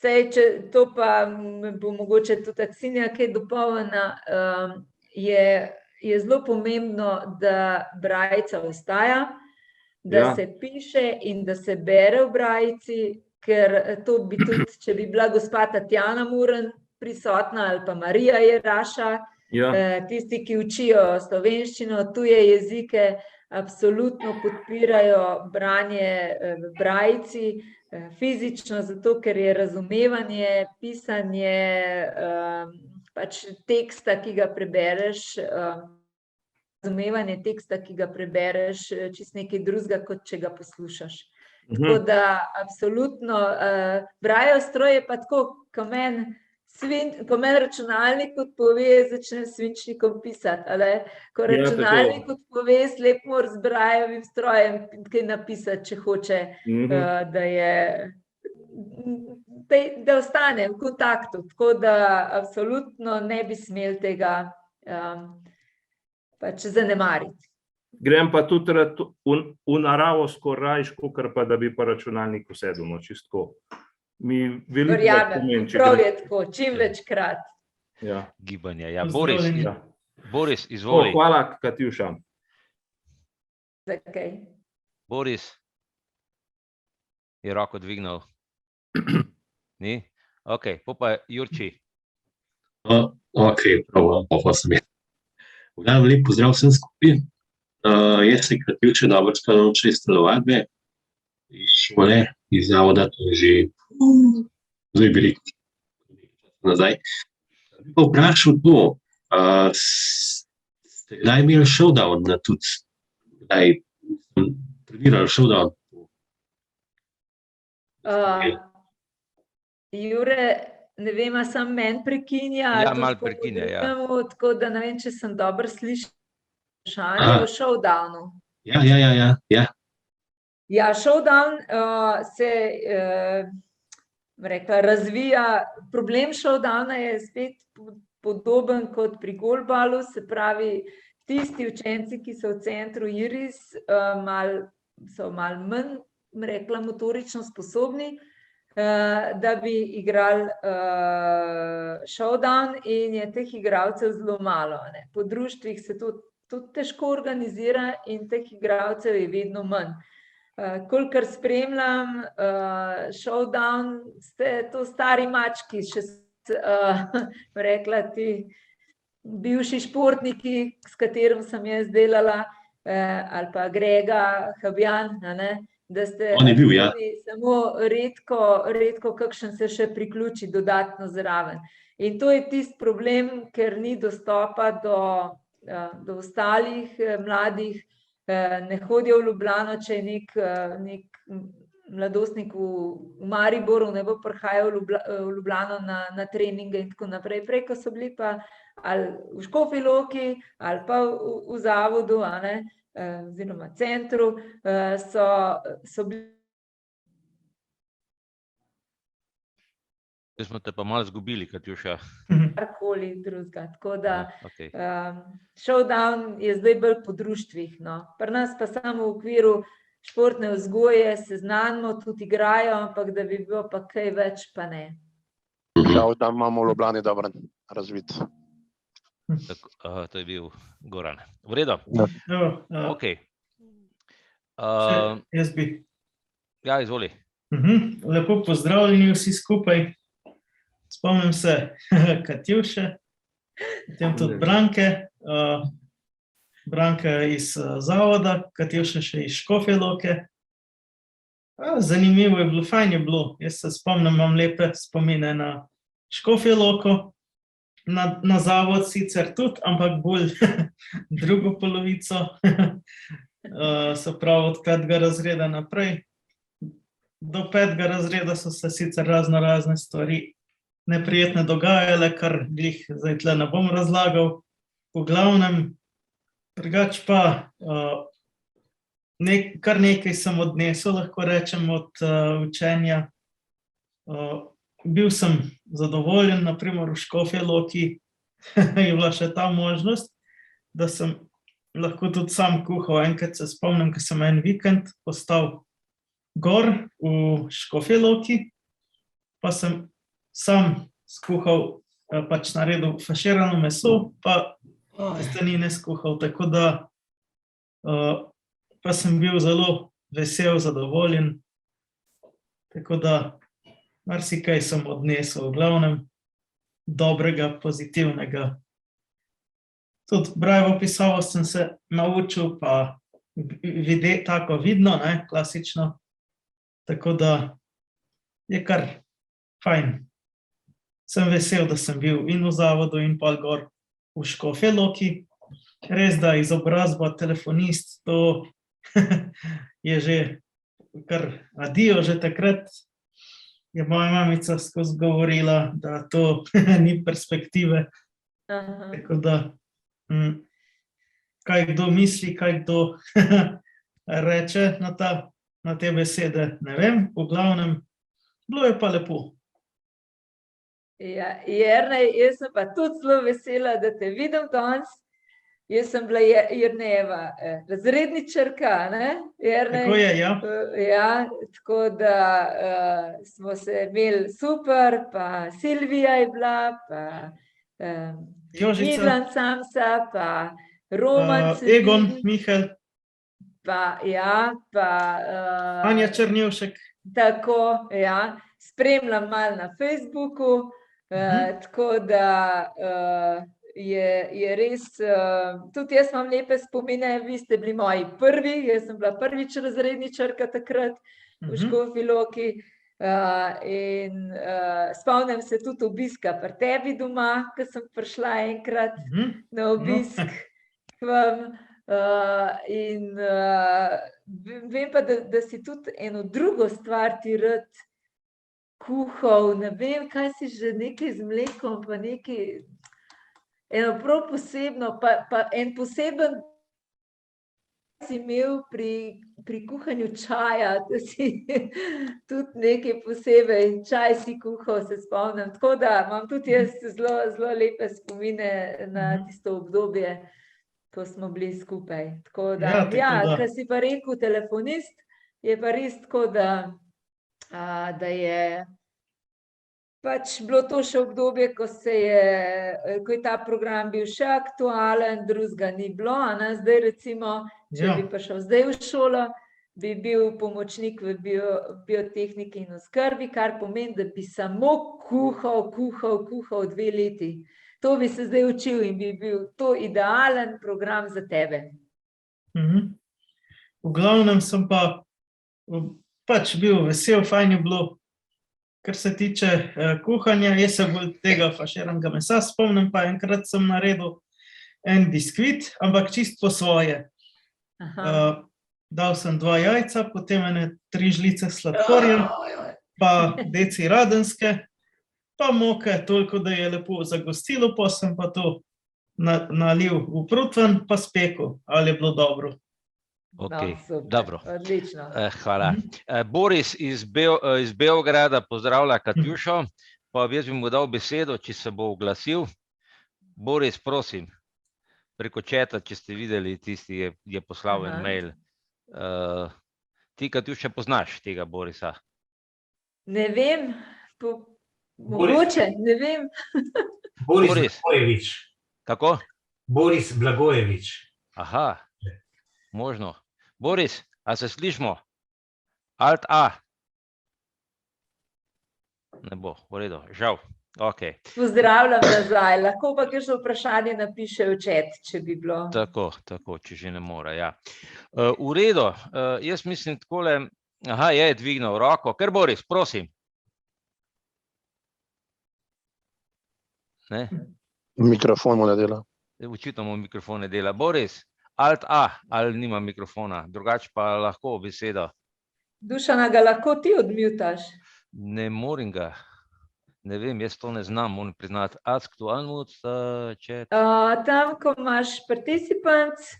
Sej, to pa bo mogoče tudi Aksinja kaj dopolnjena, je zelo pomembno, da brajica ostaja, da se piše in da se bere v brajici, ker to bi tudi, če bi bila gospa Tatjana Muren prisotna ali pa Marija Jeraša, tisti, ki učijo slovenščino, tuje jezike, absolutno podpirajo branje v brajici, fizično, zato ker je razumevanje, pisanje pač teksta, ki ga prebereš, razumevanje teksta, ki ga prebereš, čist nekaj drugega, kot če ga poslušaš. Tako da, absolutno, braillev stroj je pa tako, ko meni računalnik odpove, začnem s svinčnikom pisati, ali ko računalnik odpove, slep mora z braillovim strojem kaj napisati, če hoče, da ostane v kontaktu. Tako da, absolutno ne bi smel tega pač zanemariti. Grem pa tudi v naravo skoraj, kakor pa da bi pa računalnik usedel, no, čistko. Verjamem, prav je tako, čim večkrat. Gibanje, ja. Boris, izvoli. Hvala, Katjuša. Zakaj? Boris je roko dvignil. Ni? Ok, pa Jurči. Ok, prav, pa sem je. Vgledam, lep pozdrav vsem skupaj. Jaz se Katjuče dobro spomnim iz telovadbe, iz šole, iz zavoda, to je že zdaj veliko nazaj. Bi pa vprašal to, ste kdaj imeli showdown na tudi, kdaj trenirali showdown? Jure, ne vem, a sam meni prekinja. Ja, malo prekinja, ja. Tako da ne vem, če sem dobro slišala vprašanje o showdownu. Ja. Ja, showdown se razvija. Problem showdowna je spet podoben kot pri golbalu, se pravi, tisti učenci, ki so v centru Iris, so malo manj, motorično sposobni, da bi igrali showdown in je teh igralcev zelo malo. Po društvih se tudi težko organizira in teh igralcev je vedno manj. Kolikor spremljam showdown, ste to stari mački, še rekla ti bivši športniki, s katerim sem jaz delala, ali pa Grega Habjan, da ste samo redko kakšen se še priključi dodatno zraven. In to je tisti problem, ker ni dostopa do ostalih mladih, ne hodijo v Ljubljano, če je nek mladostnik v Mariboru, ne bo prihajal v Ljubljano na treninge in tako naprej. Prej, ko so bili pa ali v Škofji Loki ali pa v zavodu, oziroma centru, so bili. Zdaj smo te pa malo zgubili, Katjuša. Karkoli drugega, tako da showdown je zdaj bolj po društvih. Pri nas pa samo v okviru športne vzgoje se znamo, tudi igrajo, ampak da bi bilo pa kaj več, pa ne. Showdown imamo v Ljubljani dobro razvit. To je bil Goran. V redu? Ok. Jaz bi. Ja, izvoli. Lepo pozdravljeni vsi skupaj. Spomnim se Katjuše, potem tudi Branke. Branka iz zavoda, Katjuša še iz Škofje Loke. Zanimivo je bilo, fajn je bilo. Jaz se spomnim, imam lepe spomine na Škofje Loko, na zavod sicer tudi, ampak bolj drugo polovico. Se pravi, od 5. razreda naprej. Do 5. razreda so se sicer razne stvari neprijetne dogajale, kar glih zdaj tle ne bom razlagal. V glavnem, drugač pa kar nekaj sem odnesel, lahko rečem, od učenja. Bil sem zadovoljen, na primer v Škofje Loki je bila še ta možnost, da sem lahko tudi sam kuhal. Enkrat se spomnim, ko sem en vikend postal gor v Škofje Loki, pa sem sam skuhal, pač naredil faširano meso, pa testenine skuhal, tako da pa sem bil zelo vesel, zadovoljen, tako da marsikaj sem odnesel, v glavnem dobrega, pozitivnega. Tudi braillevo pisavo sem se naučil, pa tako vidno, klasično, tako da je kar fajn. Sem vesel, da sem bil in v zavodu in pa gor v Škofje Loki. res da izobrazba telefonist, to je že kar adijo, že takrat je moja mamica skozi govorila, da to ni perspektive. Tako da, kaj kdo misli, kaj kdo reče na te besede, ne vem, v glavnem, bilo je pa lepo. Ja, Jernej, jaz sem pa tudi zelo vesela, da te vidim danes. Jaz sem bila Jernejeva razredničarka, ne? Jernej, Tako je, ja. Ja, tako da smo se imeli super, pa Silvija je bila, pa Milan Samsa, pa Roman Egon, Mihael. Pa, ja, pa Anja Črnjevšek. Tako, ja, spremljam malo na Facebooku, tako da je res, tudi jaz imam lepe spomine, vi ste bili moji prvi, jaz sem bila prvič razredničarka takrat v Škofji Loki in spomnim se tudi obiska pri tebi doma, ko sem prišla enkrat na obisk k vam. In vem pa, da si tudi eno drugo stvar ti rad kuhal, ne vem, kaj si že nekaj z mlekom, pa nekaj, eno prav posebno, pa en poseben si imel pri kuhanju čaja, da si tudi nekaj posebej, čaj si kuhal, se spomnim, tako da imam tudi jaz zelo lepe spomine na tisto obdobje, ko smo bili skupaj. Tako da, ko si pa rekel telefonist, je pa res tako, da je pač bilo to še obdobje, ko je ta program bil še aktualen, drugega ni bilo, zdaj recimo, če bi prišel zdaj v šolo, bi bil pomočnik v biotehniki in oskrbi, kar pomeni, da bi samo kuhal 2 leti. To bi se zdaj učil in bi bil to idealen program za tebe. V glavnem sem pa pač bil vesel, fajn je bilo, kar se tiče kuhanja, jaz se bolj tega faširanega mesa spomnim, pa enkrat sem naredil en biskvit, ampak čist po svoje. Dal sem 2 jajca, potem 3 žlice sladkorja, pa deci radenske, pa moke, toliko, da je lepo zagostilo, pa sem pa to nalil v prutven, pa spekel, ali je bilo dobro. Ok, super, dobro. Odlično. Hvala. Boris iz Beograda pozdravlja Katjušo, pa jaz bi mu dal besedo, če se bo oglasil. Boris, prosim, preko četa, če ste videli, tisti je poslal en mail. Ti, Katjuša, poznaš tega Borisa? Ne vem, mogoče, ne vem. Boris Blagojevič. Kako? Boris Blagojevič. Aha, možno. Boris, a se slišimo? Alt A. Ne bo, v redu, žal. Okay. Pozdravljam nazaj, lahko pa kakšno vprašanje napiše v chat, če bi bilo. Tako, če že ne more, ja. V redu, jaz mislim takole, je dvignil roko, ker Boris, prosim. Ne? Mikrofon mu ne dela. Očitno mu mikrofon ne dela. Boris, Alt A, ali nima mikrofona, drugače pa lahko besedo. Dušana, ga lahko ti odmutaš? Ne morem ga. Ne vem, jaz to ne znam, moram priznati. Ask to unmute chat. Tam, ko imaš participants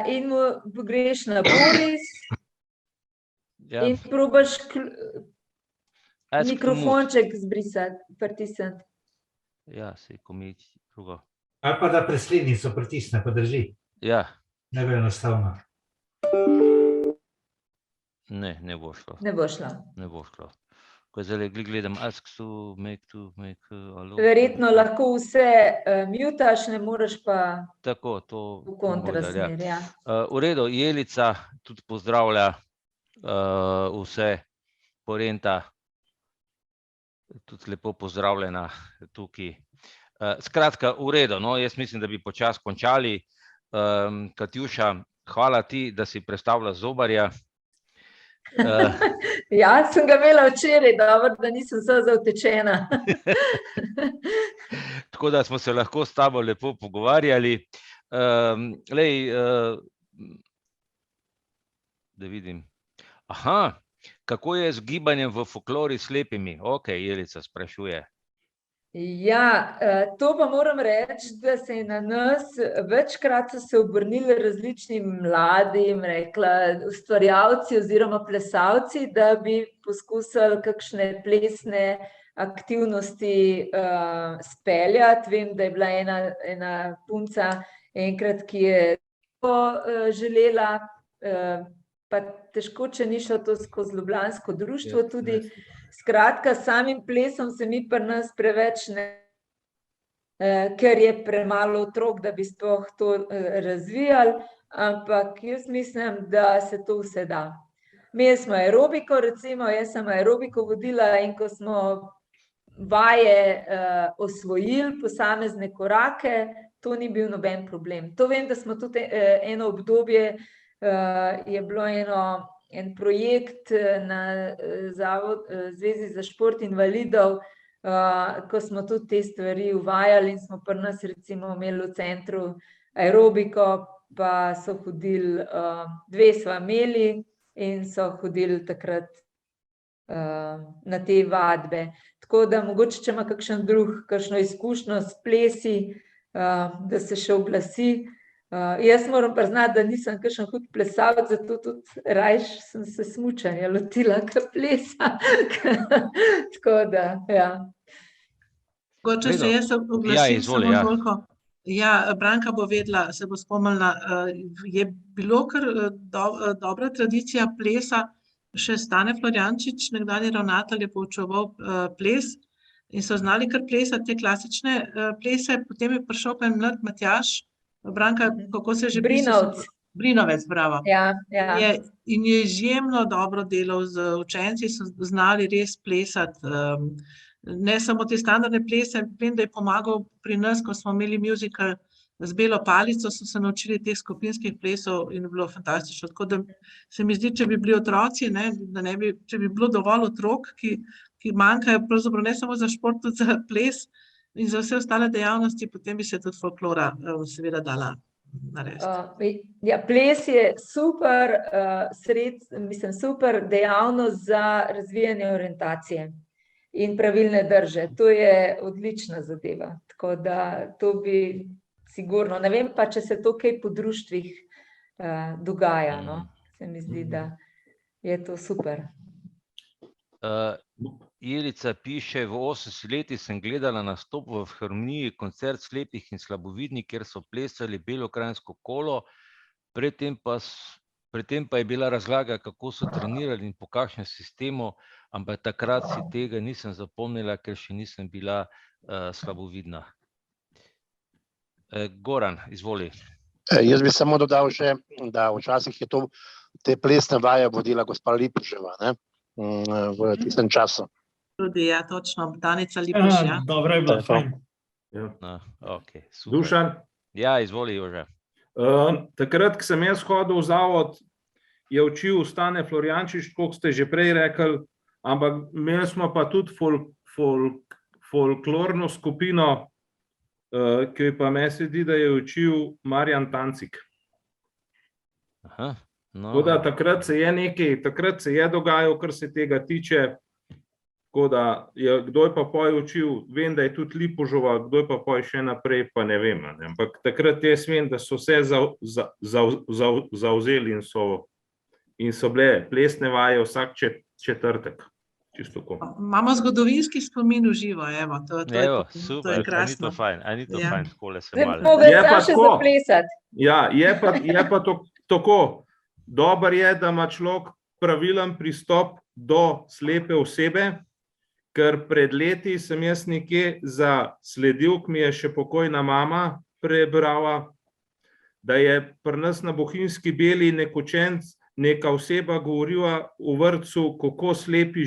in mu greš na Boris in probaš mikrofonček zbrisati, participant. Ja, se komič drugo. Ali pa da preslednico pritisne, pa drži. Ja. Ne bo enostavno. Ne bo šlo. Ne bo šlo. Ne bo šlo. Ko zdaj gledam, ask to make. Verjetno lahko vse mutaš, ne moreš pa v kontrasmer. V redu, Jelica tudi pozdravlja vse Porenta. Tudi lepo pozdravljena tukaj. Skratka, v redu, no, jaz mislim, da bi počasi končali. Katjuša, hvala ti, da si predstavila Zobarja. Ja, sem ga imela včeraj, dobro, da nisem vse zautečena. Tako da smo se lahko s tabo lepo pogovarjali. Lej, da vidim. Aha, kako je z gibanjem v folklori slepimi? Ok, Jelica sprašuje. Ja, to pa moram reči, da se je na nas večkrat so se obrnili različni mladim, rekla, ustvarjalci oziroma plesalci, da bi poskusili kakšne plesne aktivnosti speljati. Vem, da je bila ena punca enkrat, ki je to želela, pa težko, če ni šlo to skozi ljubljansko društvo tudi. Skratka, samim plesom se mi pri nas preveč ne, ker je premalo otrok, da bi sploh to razvijali, ampak jaz mislim, da se to vse da. Imeli smo aerobiko, recimo, jaz sem aerobiko vodila in ko smo vaje osvojili posamezne korake, to ni bil noben problem. To vem, da smo tudi eno obdobje, je bilo en projekt na Zvezi za šport invalidov, ko smo tudi te stvari uvajali in smo pri nas recimo imeli v centru aerobiko, pa so hodili, 2 sva imeli in so hodili takrat na te vadbe. Tako da mogoče, če ima kakšen drug, kakšno izkušnjo s plesi, da se še oglasi. Jaz moram priznati, da nisem kakšen hud plesalec, zato tudi rajš sem se smučanja lotila kot plesa. Tako da, ja. Mogoče se jaz oglasim samo toliko. Ja, Branka bo vedela, se bo spomnila, je bilo kar dobra tradicija plesa, še Stane Florjančič, nekdanji ravnatelj, je poučeval ples in so znali kar plesati te klasične plese, potem je prišel pa en mlad Matjaž, Branka, kako se že Brinovec. Brinovec, bravo. Ja. In je izjemno dobro delal z učenci, so znali res plesati, ne samo te standardne plese, vem, da je pomagal pri nas, ko smo imeli musical z Belo palico, so se naučili teh skupinskih plesov in je bilo fantastično. Tako da se mi zdi, če bi bili otroci, ne, da ne bi, če bi bilo dovolj otrok, ki manjkajo pravzaprav ne samo za šport, tudi za ples, in za vse ostale dejavnosti, potem bi se tudi folklora seveda dala narediti. Ja, ples je super, super dejavnost za razvijanje orientacije in pravilne drže. To je odlična zadeva. Tako da to bi sigurno, ne vem pa, če se to kaj po društvih dogaja, no. Se mi zdi, da je to super. Irica piše, v 80 letih sem gledala nastop v Harmoniji, koncert slepih in slabovidnih, kjer so plesali belokranjsko kolo, predtem pa je bila razlaga, kako so trenirali in po kakšnem sistemu, ampak takrat si tega nisem zapomnila, ker še nisem bila slabovidna. Goran, izvoli. Jaz bi samo dodal še, da včasih je to te plesne vaje vodila gospa Lipuževa, ne, v tistem času. Tudi, ja, točno, Danica Lipuš, ja. Dobro je bilo, fajn. Okay, Dušan? Ja, izvoli, Jože. Takrat, ko sem jaz hodil v zavod, je učil Stane Florjančič, kot ste že prej rekli, ampak imeli smo pa tudi folklorno skupino, ki pa meni se zdi, da je učil Marjan Tancik. Tako da takrat se je dogajal, kar se tega tiče, tako da kdo je pa poj učil, vem, da je tudi Lipužova, kdo je pa poj še naprej, pa ne vem. Ampak takrat jaz vem, da so se zavzeli in so bile plesne vaje vsak četrtek. Imamo zgodovinski spomin v živo, evo, to je krasno. Ni to fajn, takole se malo. Je pa tako, dober je, da ima človek pravilen pristop do slepe osebe, ker pred leti sem jaz nekje zasledil, ko mi je še pokojna mama prebrala, da je pri nas na Bohinjski Beli nek učenec, neka oseba govorila v vrtcu, kako slepi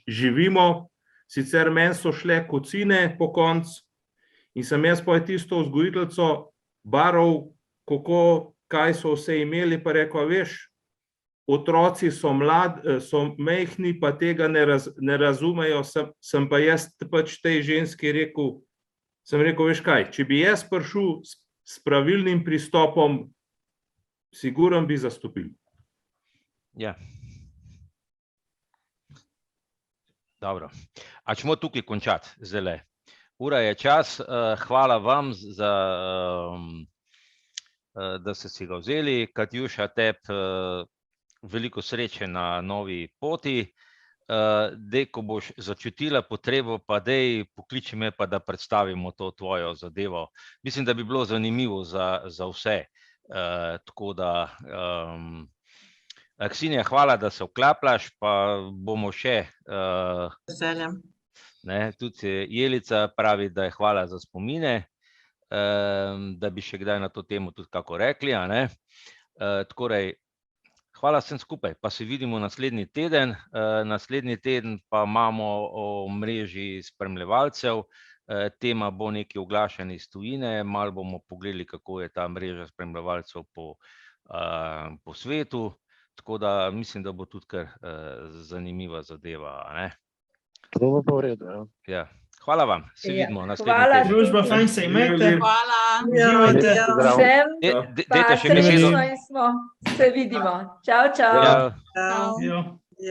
živimo, sicer meni so šle kocine po koncu in sem jaz pa tisto vzgojiteljico baral, kaj so vse imeli, pa rekel, veš, otroci so majhni, pa tega ne razumejo, sem pa jaz pač tej ženski rekel, veš kaj, če bi jaz prišel s pravilnim pristopom, sigurno bi zastopili. Ja. Dobro. A ćemo tukaj končati zdajle. Ura je čas. Hvala vam, da ste si ga vzeli. Katjuša, tebi veliko sreče na novi poti. Dej, ko boš začutila potrebo, pa dej, pokliči me, pa da predstavimo to tvojo zadevo. Mislim, da bi bilo zanimivo za vse. Tako da, Ksenija, hvala, da se vklapljaš, pa bomo še. Veseljem. Tudi Jelica pravi, da je hvala za spomine, da bi še kdaj na to temo tudi kako rekli. Torej, hvala vsem skupaj, pa se vidimo naslednji teden. Naslednji teden pa imamo o mreži spremljevalcev. Tema bo nekaj oglašanja iz tujine, malo bomo pogledali, kako je ta mreža spremljevalcev po svetu. Tako da mislim, da bo tudi kar zanimiva zadeva. To bo pa v redu, ja. Hvala vam, se vidimo naslednji Hvala. teden. Družba, fajn se imejte. Hvala. Uživajte. Vsem Dajte pa še besedo. srečno in smo. Se vidimo. Čau, čau. Ja. Čau. Jo.